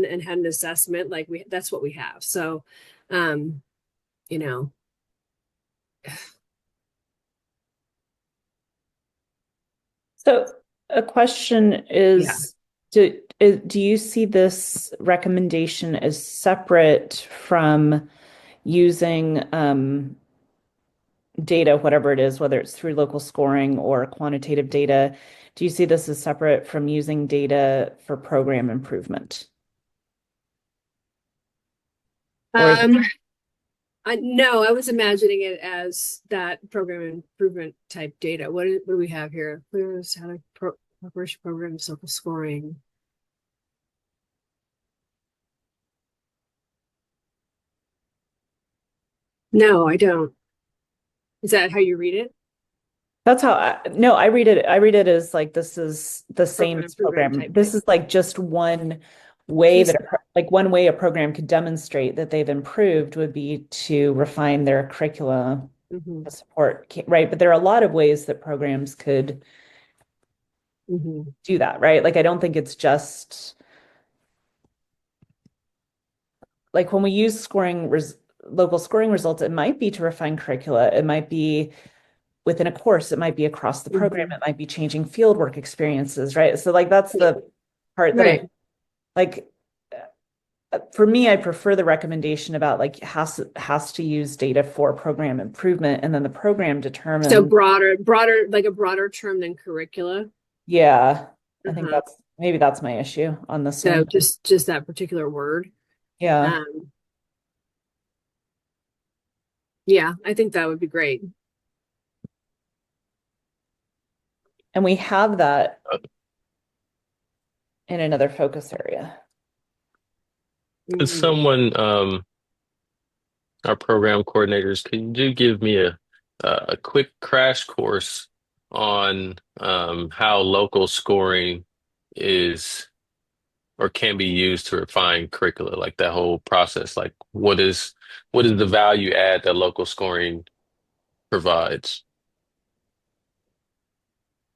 and had an assessment, like that's what we have. So you know So a question yeah. is, Do you see this recommendation as separate from using data, whatever it is, whether it's through local scoring or quantitative data? Do you see this as separate from using data for program improvement? Or is Um, no, I was imagining it as that program improvement type data. What do we have here? Clears how to preparation program, local scoring. No, I don't. Is that how you read it? That's how no, I read it as like this is the same Program as improvement program. type This thing. is like just one I way can that see that. like one way a program could demonstrate that they've improved would be to refine their curricula Hmm. to support, right? But there are a lot of ways that programs could Hmm. do that, right? Like I don't think it's just like when we use local scoring results, it might be to refine curricula. It might be within a course, it might be across the program, Hmm. it might be changing fieldwork experiences, right? So like that's the part that Right. I like for me, I prefer the recommendation about like has to use data for program improvement, and then the program So determines. broader, like a broader term than curricula. Yeah, I think Uh-huh. that's maybe that's my issue on this So one. just that particular word. Yeah, Um, yeah, I think that would be great. and we have that Uh, in another focus area. Could Mm. someone, our program coordinators, could you give me a quick crash course on how local scoring is or can be used to refine curricula, like that whole process? Like what is the value add that local scoring provides?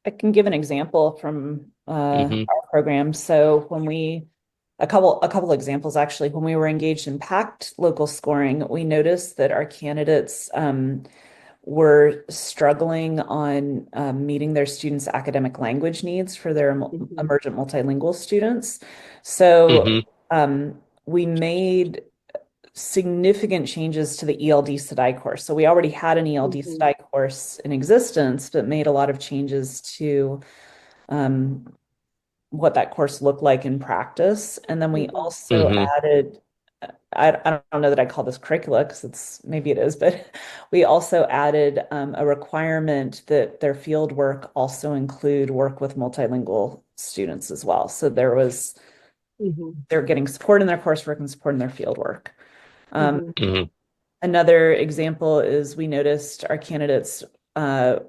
I can give an example from Hmm. our program. So when we a couple examples actually, when we were engaged in packed local scoring, we noticed that our candidates were struggling on meeting their students' academic language needs for their Hmm. emergent multilingual students. So Hmm. we made significant changes to the ELD Study course. So we already had an ELD Hmm. Study course in existence, but made a lot of changes to um, what that course looked like in practice. And then we Hmm. also Hmm. added, I don't know that I call this curricula because it's maybe it is, but we also added a requirement that their field work also include work with multilingual students as well. So Hmm. they're getting support in their coursework and support in their field work. Um, Hmm. Hmm. Another example is we noticed our candidates uh,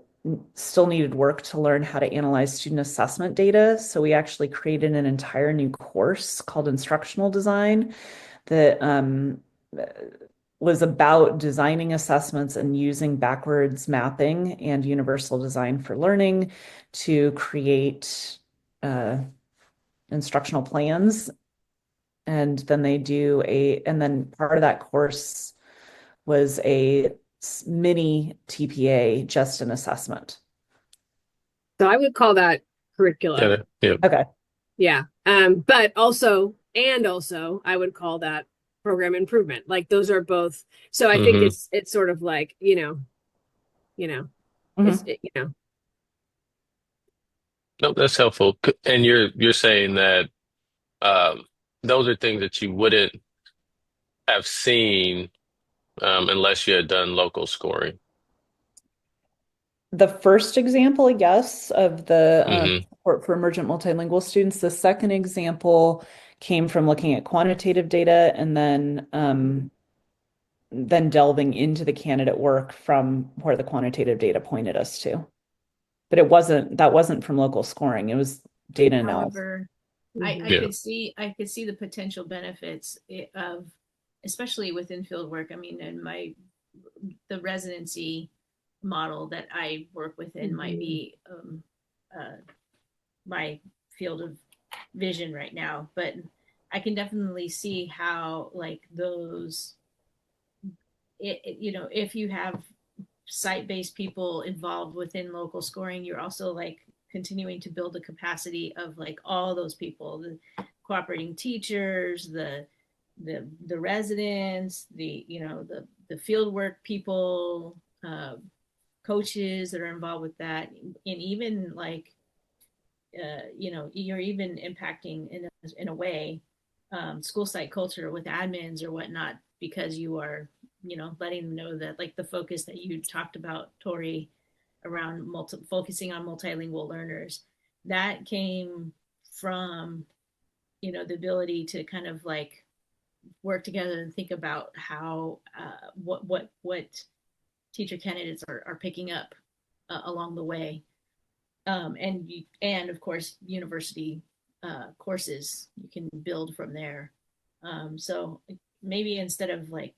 still needed work to learn how to analyze student assessment data. So we actually created an entire new course called Instructional Design that was about designing assessments and using backwards mapping and universal design for learning to create uh, instructional plans. And then and then part of that course was a mini TPA, just an assessment. So I would call that curricula. Yeah, yeah. Okay. Yeah. But also I would call that program improvement. Like those are both. So I think Hmm. it's sort of like, you know, Mhm. No, that's helpful. And you're saying that um, those are things that you wouldn't have seen unless you had done local scoring. The first example, yes, of the Hmm. support for emergent multilingual students. The second example came from looking at quantitative data and then delving into the candidate work from where the quantitative data pointed us to. But that wasn't from local scoring. It was data analysis. However, I Mhm. Yeah. could see the potential benefits of, especially within field work. I mean, in the residency model that I work within might Mhm. be my field of vision right now, but I can definitely see how like those if you have site-based people involved within local scoring, you're also like continuing to build the capacity of like all those people, the cooperating teachers, the residents, the field work people, coaches that are involved with that, and even like you're even impacting in a way school site culture with admins or whatnot, because you are letting them know that like the focus that you talked about, Tori, around focusing on multilingual learners, that came from the ability to kind of like work together and think about how what teacher candidates are picking up along the way, and of course university courses you can build from there. So maybe instead of like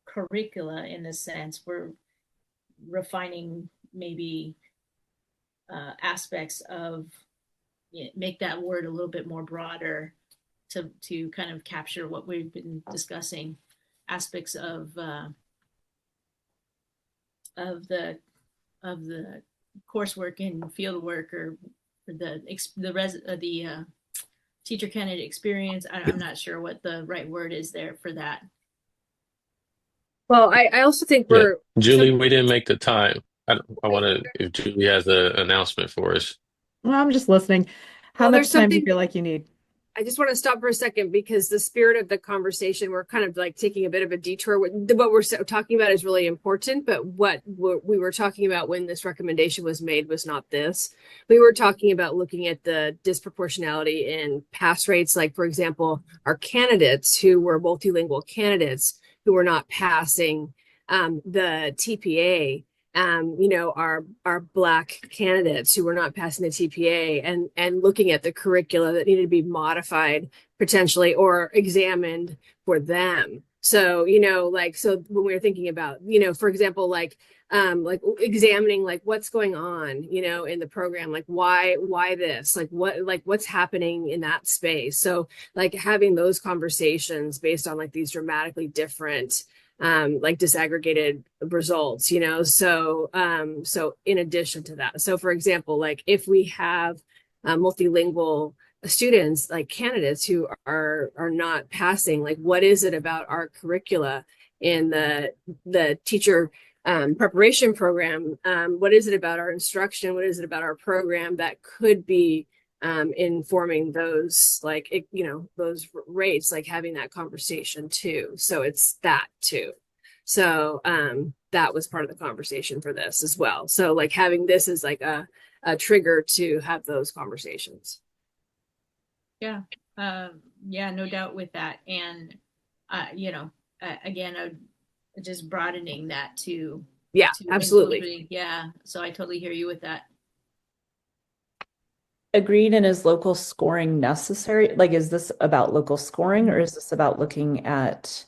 curricula in this sense, we're refining maybe aspects of make that word a little bit more broader to kind of capture what we've been discussing, aspects of the coursework and field work, or the teacher candidate experience. I'm not sure what the right word is there for that. Well, I also think Yeah. we're Julie, we didn't make the time. I want to, if Julie has an announcement for us. Well, I'm just listening. How well, much there's time do you something feel like you need? I just want to stop for a second because the spirit of the conversation, we're kind of like taking a bit of a detour. What we're talking about is really important, but what we were talking about when this recommendation was made was not this. We were talking about looking at the disproportionality in pass rates. Like, for example, our candidates who were multilingual candidates who were not passing the TPA, our Black candidates who were not passing the TPA, and looking at the curricula that needed to be modified potentially or examined for them. So, so when we were thinking about, for example, like examining like what's going on, in the program, like why this, like what's happening in that space. So like having those conversations based on like these dramatically different like disaggregated results, so in addition to that, so for example, like if we have multilingual students, like candidates who are not passing, like what is it about our curricula in the teacher preparation program, what is it about our instruction, what is it about our program that could be informing those, like, those rates, like having that conversation too. So it's that too. So that was part of the conversation for this as well. So like having this as like a trigger to have those conversations. Yeah. Yeah, no doubt with that. And again, just broadening that to absolutely include, yeah. So I totally hear you with that. Agreed. And is local scoring necessary? Like, is this about local scoring, or is this about looking at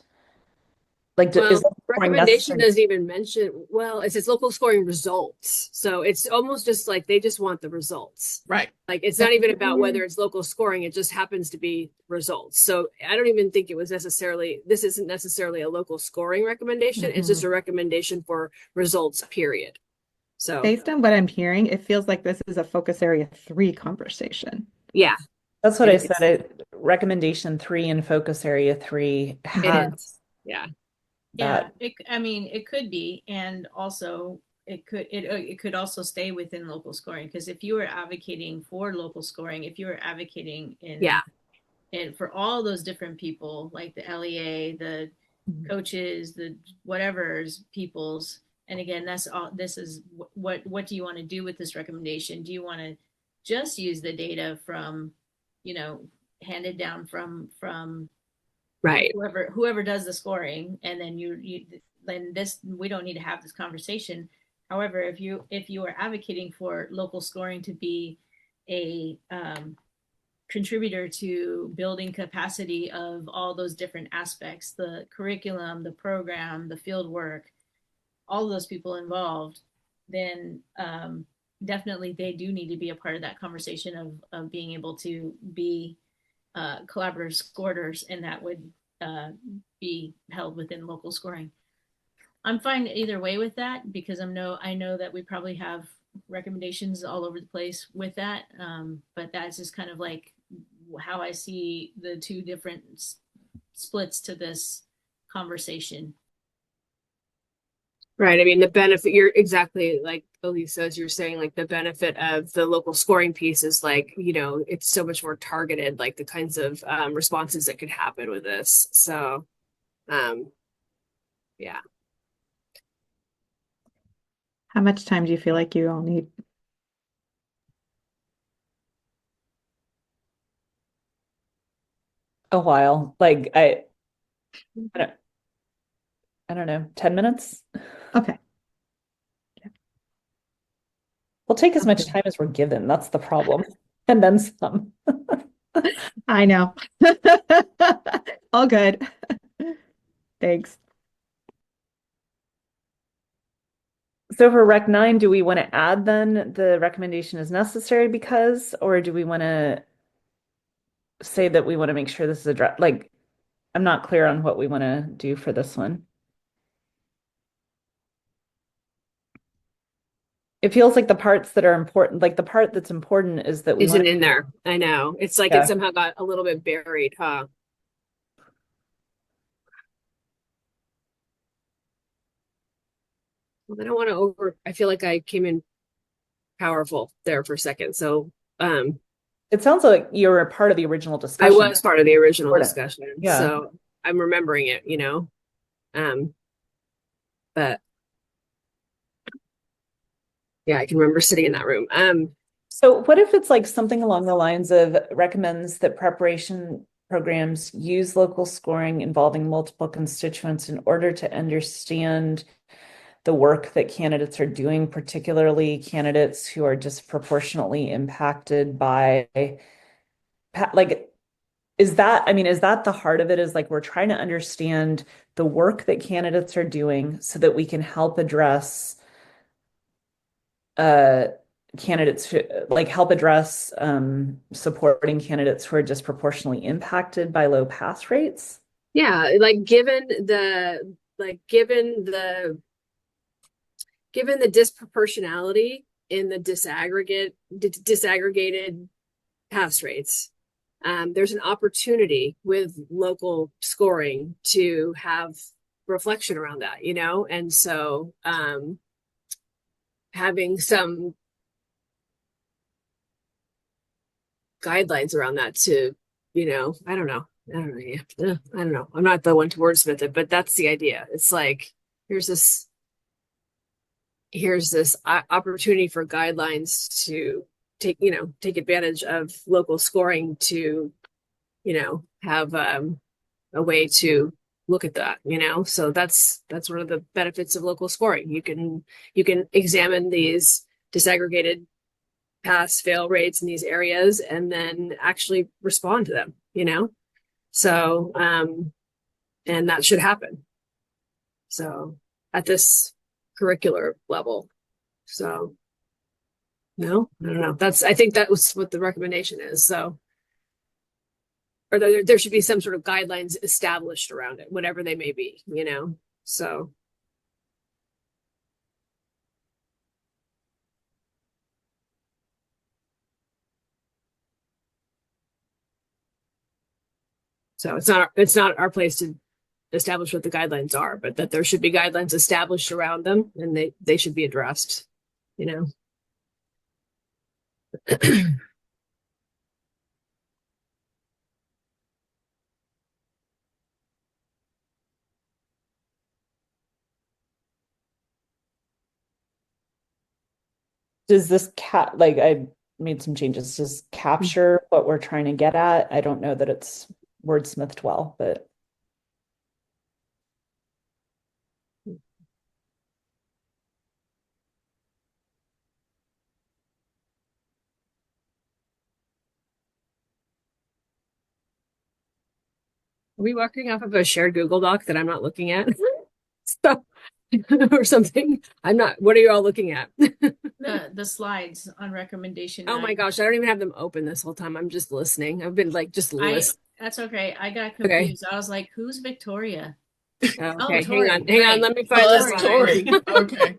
like, well, is local scoring recommendation necessary? doesn't even mention, well, it says local scoring results, so it's almost just like they just want the results, Right. like it's not even about whether it's local scoring, it just happens to be results. So I don't even think this isn't necessarily a local scoring recommendation. It's just a recommendation for results, period. So Based on what I'm hearing, it feels like this is a focus area 3 conversation. yeah, That's what I said. Recommendation 3 and focus area 3 it have is. Yeah. that. Yeah, it could be, and also it could also stay within local scoring, because if you were advocating for local scoring, if you were advocating and for all those different people, like the LEA, the coaches, the whatever's peoples, and again, that's all. This is what do you want to do with this recommendation? Do you want to just use the data handed down from Right. whoever does the scoring, and then then this, we don't need to have this conversation. However, if you are advocating for local scoring to be a contributor to building capacity of all those different aspects, the curriculum, the program, the field work, all of those people involved, then definitely they do need to be a part of that conversation of being able to be collaborative scorers, and that would be held within local scoring. I'm fine either way with that, because I know that we probably have recommendations all over the place with that. But that's just kind of like how I see the two different splits to this conversation. Right. I mean, the benefit, you're exactly like Elise says, you're saying like the benefit of the local scoring piece is like, it's so much more targeted, like the kinds of responses that could happen with this. So, yeah. How much time do you feel like you all need? A while. Like I don't, I don't know, 10 minutes? Okay. We'll take as much time as we're given. That's the problem. And then some. I know. All good. Thanks. So for Rec 9, do we want to add then the recommendation is necessary because, or do we want to say that we want to make sure this is addressed? Like, I'm not clear on what we want to do for this one. It feels like the parts that are important, like the part that's important is that we Isn't want in there. I know. It's like Yeah. it somehow got a little bit buried, huh? Well, I don't want to I feel like I came in powerful there for a second. So, it sounds like you're a part of the original I discussion. was part of the original Important. discussion. Yeah. So I'm remembering it, but yeah, I can remember sitting in that room. So what if it's like something along the lines of recommends that preparation programs use local scoring involving multiple constituents in order to understand the work that candidates are doing, particularly candidates who are disproportionately impacted by, like, is that the heart of it? Is like we're trying to understand the work that candidates are doing so that we can help address candidates who help address supporting candidates who are disproportionately impacted by low pass rates. Yeah, like given the disproportionality in the disaggregated pass rates, there's an opportunity with local scoring to have reflection around that, and so having some guidelines around that to, I don't know. Yeah. I don't know. I'm not the one to wordsmith it, but that's the idea. It's like here's this opportunity for guidelines to take advantage of local scoring to, have a way to look at that, so that's one of the benefits of local scoring. You can examine these disaggregated pass fail rates in these areas and then actually respond to them, so and that should happen so at this curricular level. So no, I don't know. I think that was what the recommendation is. So, or there should be some sort of guidelines established around it, whatever they may be, so. So it's not our place to establish what the guidelines are, but that there should be guidelines established around them and they should be addressed, Does this I made some changes. Does capture what we're trying to get at? I don't know that it's wordsmithed well, but Are we working off of a shared Google Doc that I'm not looking at? So, or something. I'm not. What are you all looking at? The slides on recommendation. Oh my gosh, I don't even have them open this whole time. I'm just listening. I've been like just listening. That's okay. I got Okay. confused. I was like, who's Victoria? Okay, Tori, hang on. Let me find Oh, this that's slide. Tori. Okay.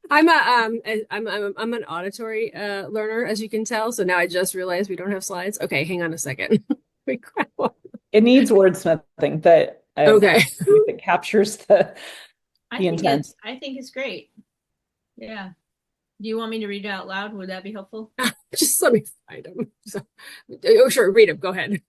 I'm an auditory learner, as you can tell. So now I just realized we don't have slides. Okay, hang on a second. It needs wordsmithing, but Okay. it captures the intent. I think it's great. Yeah. Do you want me to read it out loud? Would that be helpful? Just let me find them. So, oh, sure, read them. Go ahead.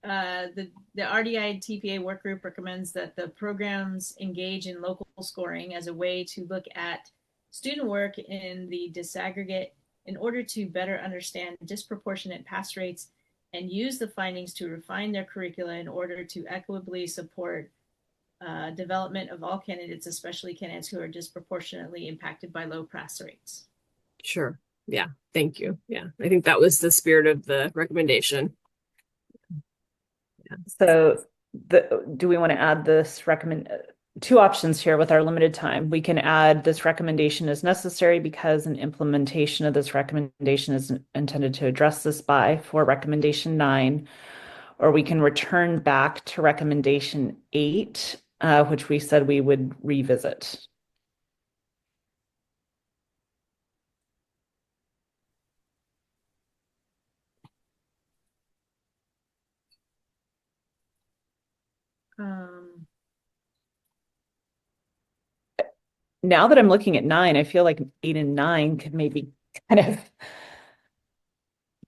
The RDI TPA workgroup recommends that the programs engage in local scoring as a way to look at student work in the disaggregate in order to better understand disproportionate pass rates and use the findings to refine their curricula in order to equitably support development of all candidates, especially candidates who are disproportionately impacted by low pass rates. Sure. Yeah. Thank you. Yeah. I think that was the spirit of the recommendation. So do we want to add this two options here with our limited time? We can add this recommendation is necessary because an implementation of this recommendation is intended to address this by for recommendation 9, or we can return back to recommendation 8, which we said we would revisit. Now that I'm looking at 9, I feel like 8 and 9 could maybe kind of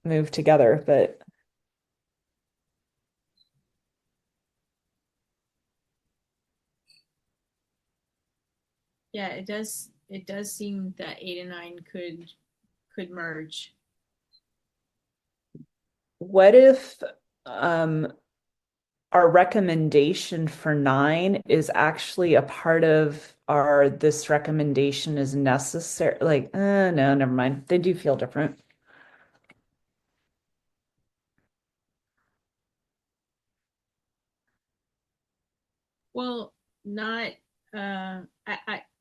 move together, but yeah, it does seem that 8 and 9 could merge. what if our recommendation for 9 is actually a part of our this recommendation is necessary? Like, no, never mind. They do feel different. Well, not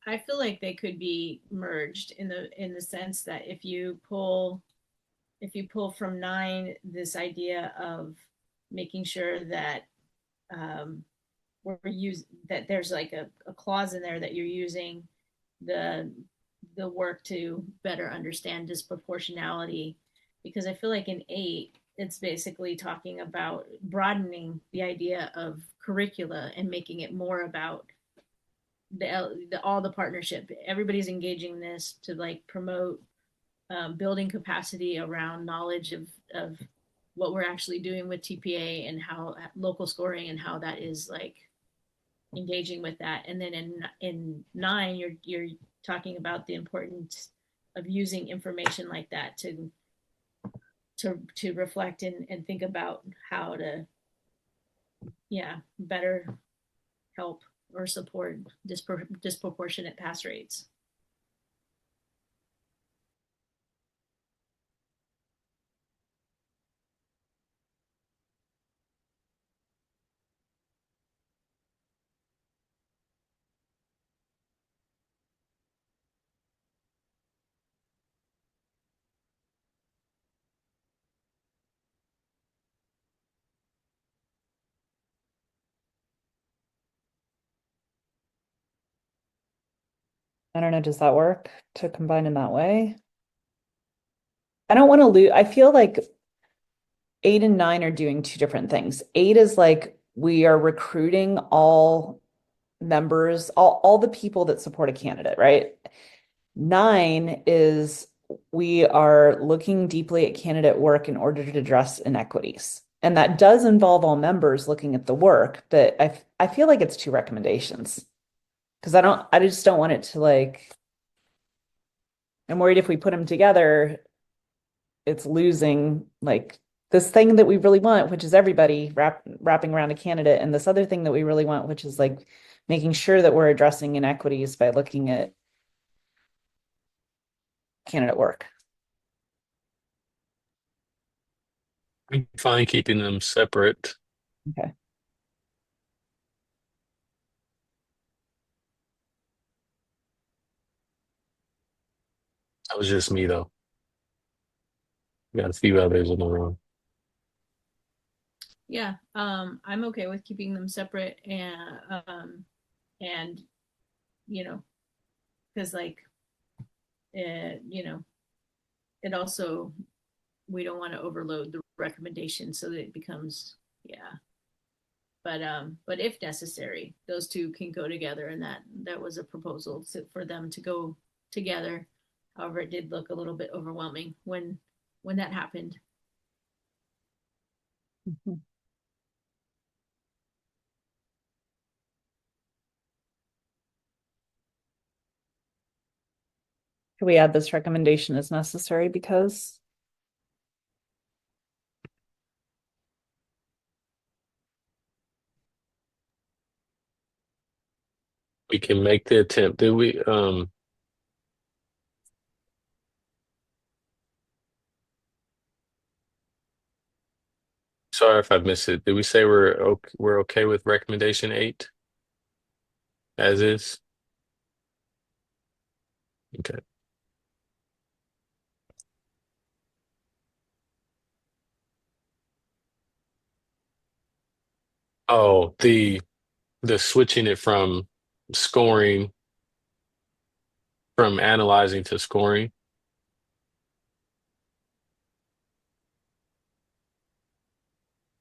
I feel like they could be merged in the sense that if you pull from 9 this idea of making sure that that there's like a clause in there that you're using the work to better understand disproportionality, because I feel like in 8 it's basically talking about broadening the idea of curricula and making it more about all the partnership. Everybody's engaging in this to like promote building capacity around knowledge of what we're actually doing with TPA and how local scoring and how that is like engaging with that. And then in 9, you're talking about the importance of using information like that to reflect and think about how to better help or support disproportionate pass rates. I don't know, does that work to combine in that way? I don't want to lose. I feel like 8 and 9 are doing two different things. 8 is like we are recruiting all members, all the people that support a candidate, right? 9 is we are looking deeply at candidate work in order to address inequities. And that does involve all members looking at the work, but I feel like it's two recommendations. Because I just don't want it to like, I'm worried if we put them together, it's losing like this thing that we really want, which is everybody wrapping around a candidate, and this other thing that we really want, which is like making sure that we're addressing inequities by looking at candidate work. I'm fine keeping them separate. Okay. That was just me though. We got a few others in the room. Yeah, I'm okay with keeping them separate and you know, because like, you know, it also, we don't want to overload the recommendation so that it becomes, yeah. But if necessary, those two can go together, and that was a proposal for them to go together. However, it did look a little bit overwhelming when that happened. Mhm. Can we add this recommendation as necessary because? We can make the attempt. Did we sorry if I missed it. Did we say we're okay with recommendation 8 as is? Okay. Oh, the switching it from scoring from analyzing to scoring,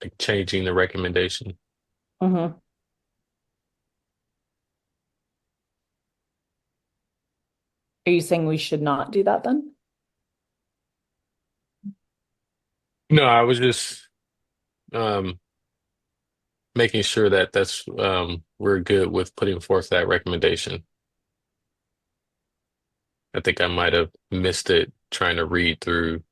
like changing the recommendation. Mhm. Are you saying we should not do that then? No, I was just um making sure that that's we're good with putting forth that recommendation. I think I might have missed it trying to read through,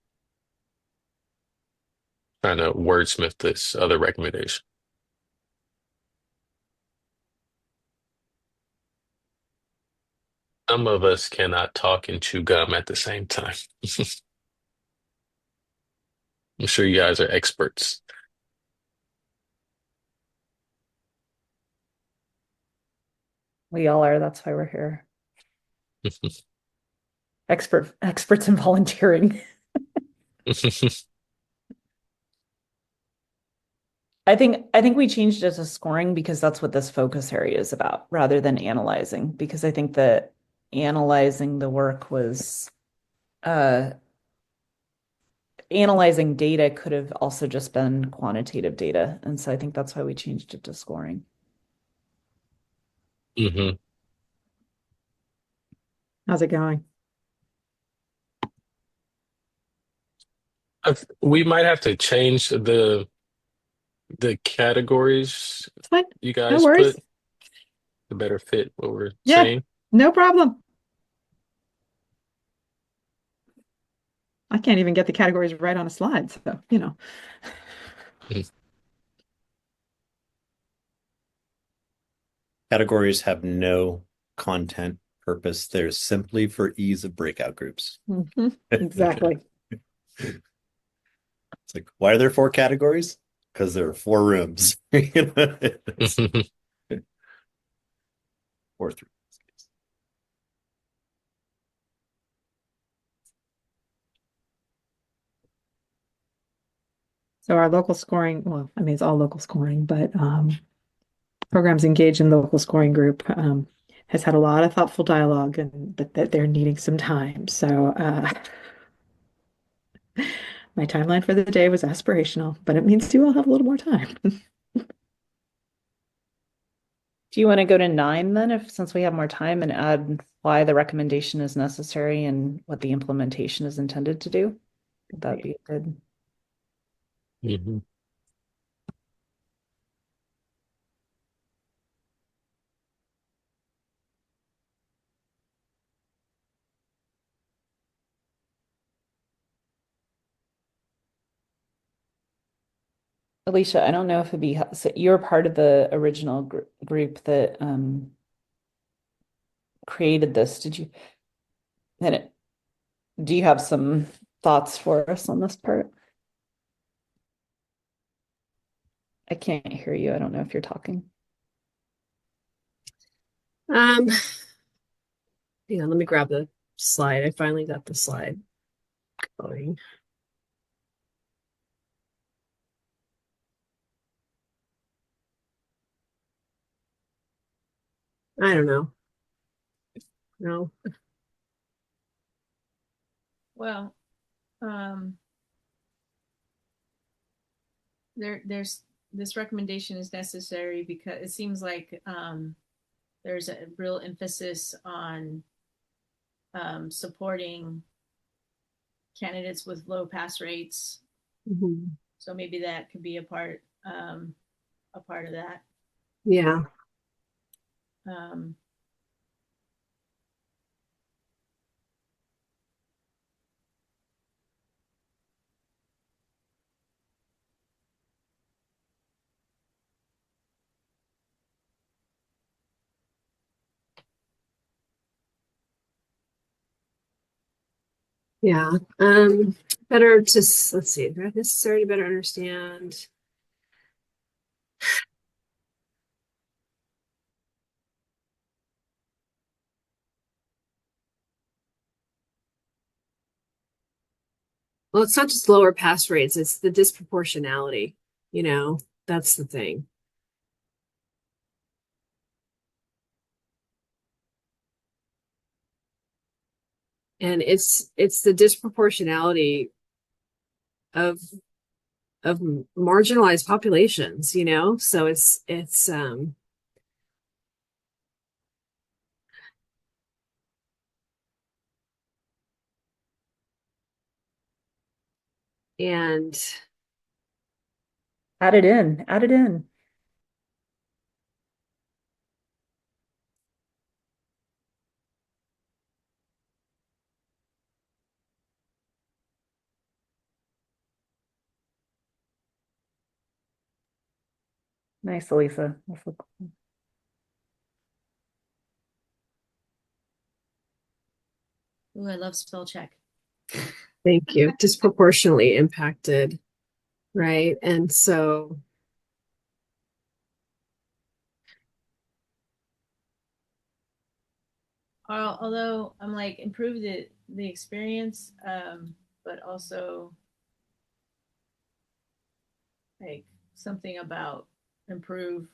trying to wordsmith this other recommendation. Some of us cannot talk and chew gum at the same time. I'm sure you guys are experts. We all are. That's why we're here. Experts in volunteering. I think we changed it to scoring because that's what this focus area is about, rather than analyzing. Because I think that analyzing the work was uh analyzing data could have also just been quantitative data. And so I think that's why we changed it to scoring. hmm How's it going? We might have to change the categories It's fine. you No guys worries. put to better fit what we're Yeah, saying. no problem. I can't even get the categories right on a slide, so you know. Categories have no content purpose. They're simply for ease of breakout groups. Exactly. It's like, why are there 4 categories? Because there are 4 rooms. It's Mhm. 4 3. So our local scoring, well, I mean, it's all local scoring, but programs engaged in local scoring group has had a lot of thoughtful dialogue, and but that they're needing some time. So my timeline for the day was aspirational, but it means you all have a little more time. Do you want to go to 9 then, if since we have more time, and add why the recommendation is necessary and what the implementation is intended to do? Would that be good? Mhm. Alicia, I don't know if it'd be, so you're part of the original group that created this. Did you, and it, do you have some thoughts for us on this part? I can't hear you. I don't know if you're talking. Hang on, let me grab the slide. I finally got the slide going. I don't know. No. Well, um, there's this recommendation is necessary because it seems like there's a real emphasis on supporting candidates with low pass rates. Mhm. So maybe that could be a part of that. Yeah. Um, Yeah. Better to let's see. Necessary to better understand. Well, it's not just lower pass rates, it's the disproportionality, you know, that's the thing. And it's the disproportionality of of marginalized populations, you know? So it's and Add it in, add it in. Nice, Elisa. ooh, I love spell check. thank you, disproportionately impacted, right? And so Although I'm like improve the experience, but also like something about improve.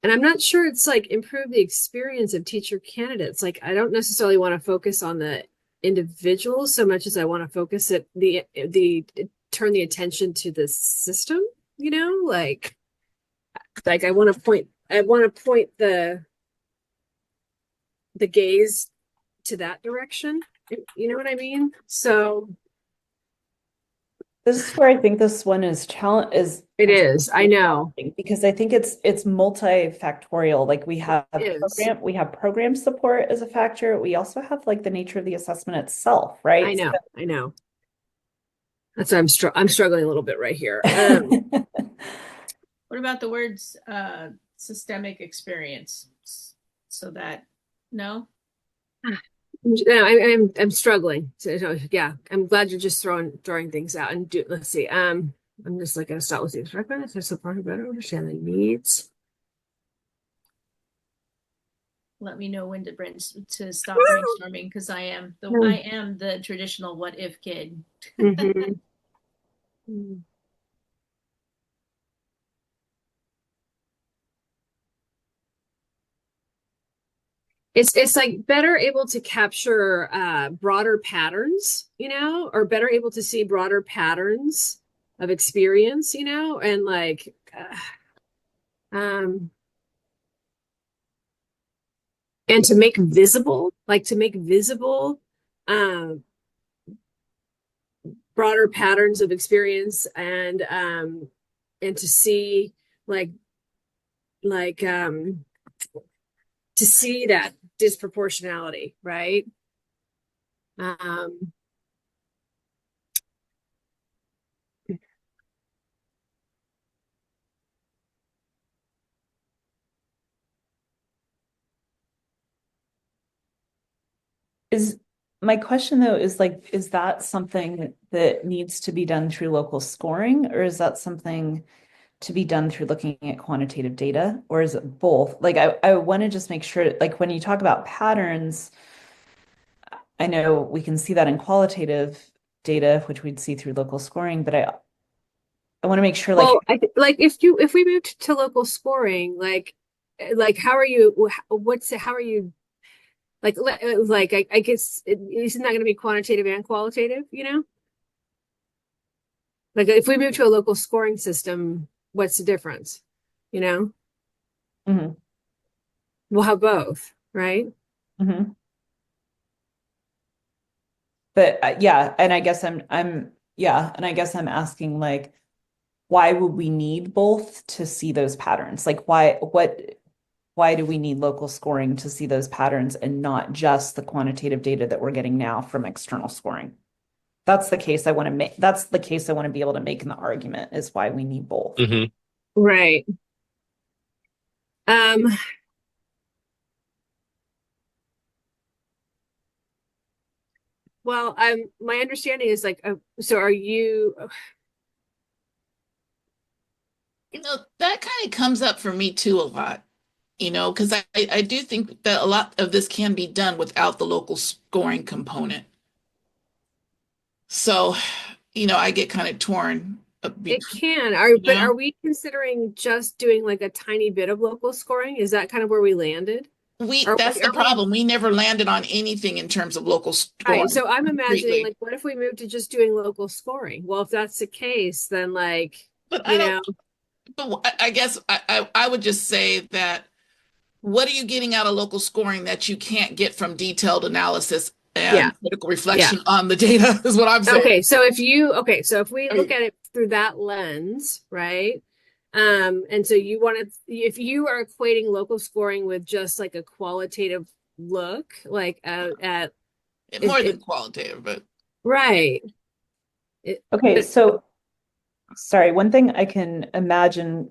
and I'm not sure it's like improve the experience of teacher candidates. Like I don't necessarily want to focus on the individuals so much as I want to focus it the turn the attention to the system, you know, like I want to point the gaze to that direction. You know what I mean? So This is where I think this one is it is. I know. because I think it's multifactorial. Like It is. we have program support as a factor. We also have like the nature of the assessment itself, right? I know. I know. That's why I'm struggling a little bit right here. What about the words systemic experience? So that no? I'm struggling. So, yeah, I'm glad you're just throwing things out and let's see. I'm just like gonna start with these recommend to support to better understand the needs. Let me know when to stop brainstorming because I am the traditional what if kid. Mhm. It's like better able to capture broader patterns, you know, or better able to see broader patterns of experience, you know, and like um and to make visible um broader patterns of experience and to see like like to see that disproportionality, right? Um Is my question though is like, is that something that needs to be done through local scoring, or is that something to be done through looking at quantitative data, or is it both? Like I want to just make sure, like when you talk about patterns, I know we can see that in qualitative data, which we'd see through local scoring, but I want to make sure like well, like if we moved to local scoring, like how are you how are you I guess isn't that going to be quantitative and qualitative, you know? Like if we move to a local scoring system, what's the difference? You know, Mhm. we'll have both, right? Mhm. But yeah, and I guess I'm asking like, why would we need both to see those patterns? Like why do we need local scoring to see those patterns and not just the quantitative data that we're getting now from external scoring? That's the case I want to make. That's the case I want to be able to make in the argument is why we need both. Hmm. Right. Um, well, my understanding is like, so are you, That kind of comes up for me too a lot, because I do think that a lot of this can be done without the local scoring component. So, I get kind of torn it between, can, but are we considering just doing like a tiny bit of local scoring? Is that kind of where we landed? that's the Are we problem. We never landed on anything in terms of local right? scoring So I'm imagining completely. like, what if we move to just doing local scoring? Well, if that's the case, then like, But I you don't, know, but I guess I would just say that what are you getting out of local scoring that you can't get from detailed analysis yeah, and critical yeah. reflection on the data is what I'm saying. So if we I look mean, at it through that lens, right? And so you want to, if you are equating local scoring with just like a qualitative look, like at more than it, qualitative, but right. Okay, But so sorry, one thing I can imagine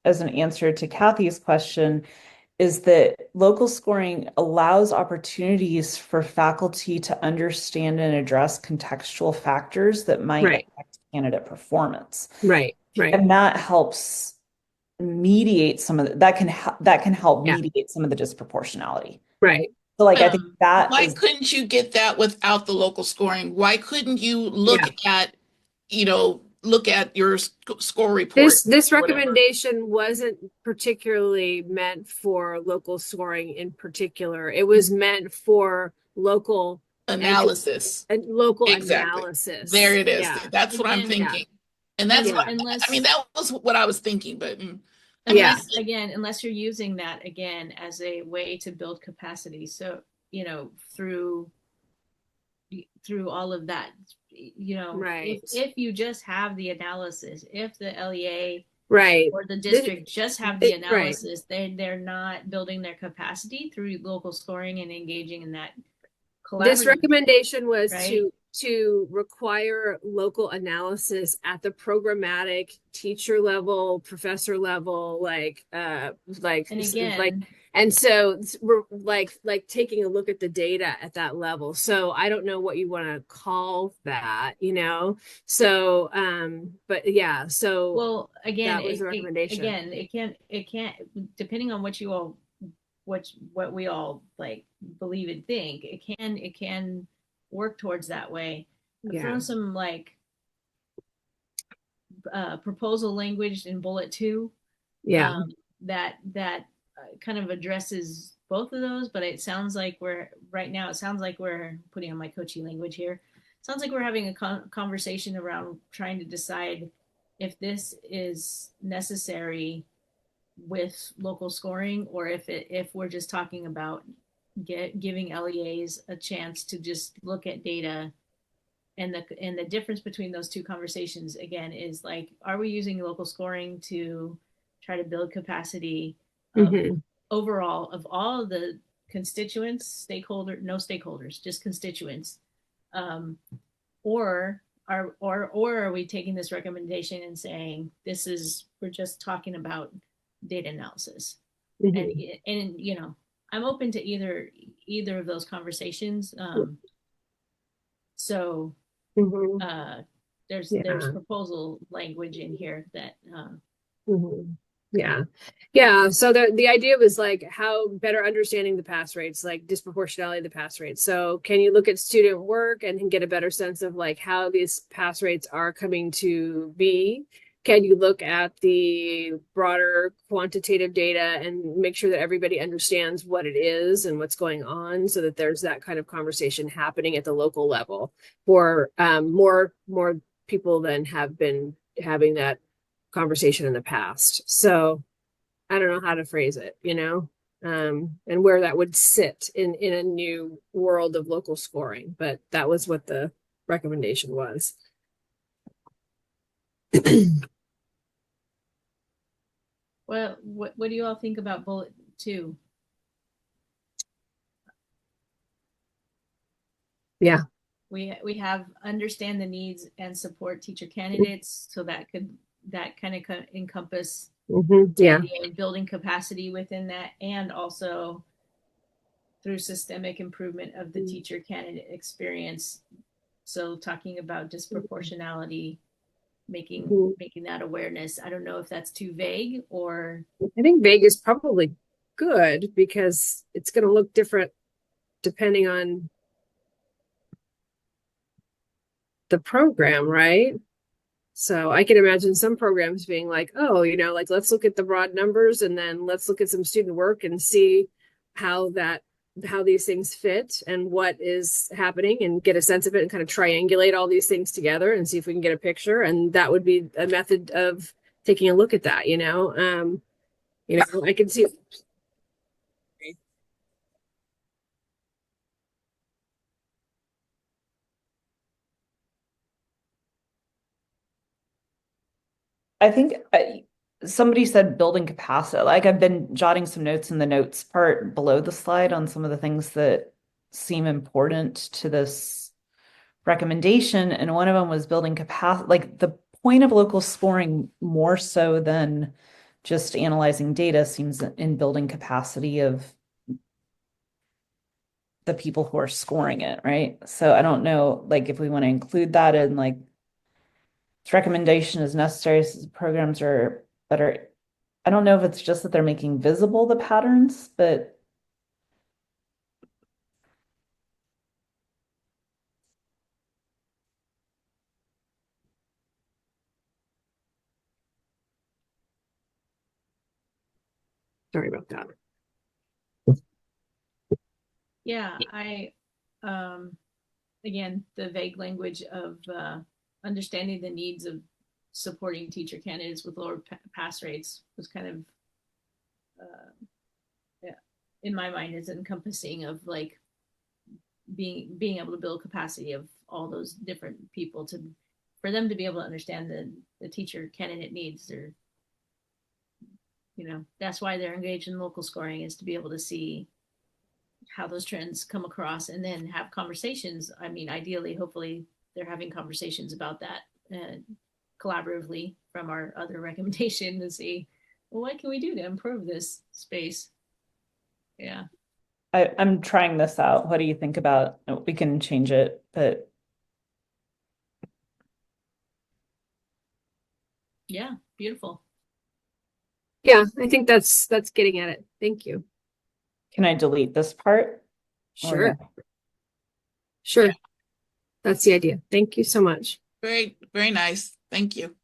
as an answer to Kathy's question is that local scoring allows opportunities for faculty to understand and address contextual factors that might right, affect candidate performance. right. And that helps mediate some of that can help Yeah, mediate some of the disproportionality. right. So like I think Um, that why is couldn't you get that without the local scoring? Why couldn't you Yeah. look at your score report This or whatever recommendation wasn't particularly meant for local scoring in particular. It was meant for local edu analysis? local Exactly. There analysis. it is. Yeah. That's what I'm again, Yeah. thinking. And that's what Yeah. I mean, that was what I was thinking, but Yeah. unless you're using that again as a way to build capacity. So, through all of that, if Right. you just have the analysis, if the LEA Right. or the This, district just have the right. analysis, they're not building their capacity through local scoring and engaging in that This collaborative, recommendation was right? to require local analysis at the programmatic teacher level, professor level, And like again, and so we're like taking a look at the data at that level. So I don't know what you want to call that, you know. So but yeah, so well, again, that was the recommendation. it can't, depending on what you all, what we all like believe and think, it can work towards that way. I've Yeah. thrown some like proposal language in bullet 2, Yeah. that kind of addresses both of those, but it sounds like it sounds like we're putting on my coachy language here. It sounds like we're having a conversation around trying to decide if this is necessary with local scoring, or if we're just talking about giving LEAs a chance to just look at data. And the difference between those two conversations again is like, are we using local scoring to try to build capacity of Hmm. overall of all of the constituents, no stakeholders, just constituents, um, or are we taking this recommendation and saying we're just talking about data analysis? and Hmm. and I'm open to either of those conversations. So Hmm. uh, there's Yeah. proposal language in here that Hmm. Yeah. Yeah. So the idea was like how better understanding the pass rates, like disproportionality of the pass rates. So can you look at student work and get a better sense of like how these pass rates are coming to be? can you look at the broader quantitative data and make sure that everybody understands what it is and what's going on, so that there's that kind of conversation happening at the local level for more people than have been having that conversation in the past. So I don't know how to phrase it, and where that would sit in a new world of local scoring, but that was what the recommendation was. Well, what do you all think about bullet 2? Yeah. We have understand the needs and support teacher candidates, so that kind of encompass Yeah. building capacity within that, and also through systemic improvement of the teacher candidate experience. So talking about disproportionality, making that awareness. I don't know if that's too vague, or I think vague is probably good, because it's going to look different depending on the program, right? So I can imagine some programs being like, oh, like, let's look at the broad numbers, and then let's look at some student work and see how these things fit and what is happening, and get a sense of it, and kind of triangulate all these things together and see if we can get a picture. And that would be a method of taking a look at that, I can see. I think somebody said building capacity. Like, I've been jotting some notes in the notes part below the slide on some of the things that seem important to this recommendation. And one of them was building capacity, like the point of local scoring, more so than just analyzing data, seems in building capacity of the people who are scoring it, right? So I don't know, like, if we want to include that in, like, this recommendation is necessary so programs are better. I don't know if it's just that they're making visible the patterns, but Sorry about that. yeah, again, the vague language of understanding the needs of supporting teacher candidates with lower pass rates was kind of, yeah, in my mind, is encompassing of, like, being able to build capacity of all those different people for them to be able to understand the teacher candidate needs. Or, that's why they're engaged in local scoring, is to be able to see how those trends come across and then have conversations. I mean, ideally, hopefully they're having conversations about that collaboratively from our other recommendation to see, well, what can we do to improve this space? Yeah. I'm trying this out. What do you think about? We can change it, but yeah, beautiful. Yeah, I think that's getting at it. Thank you. Can I delete this part? Sure. No? Sure. That's the idea. Thank you so much. Very, very nice. Thank you.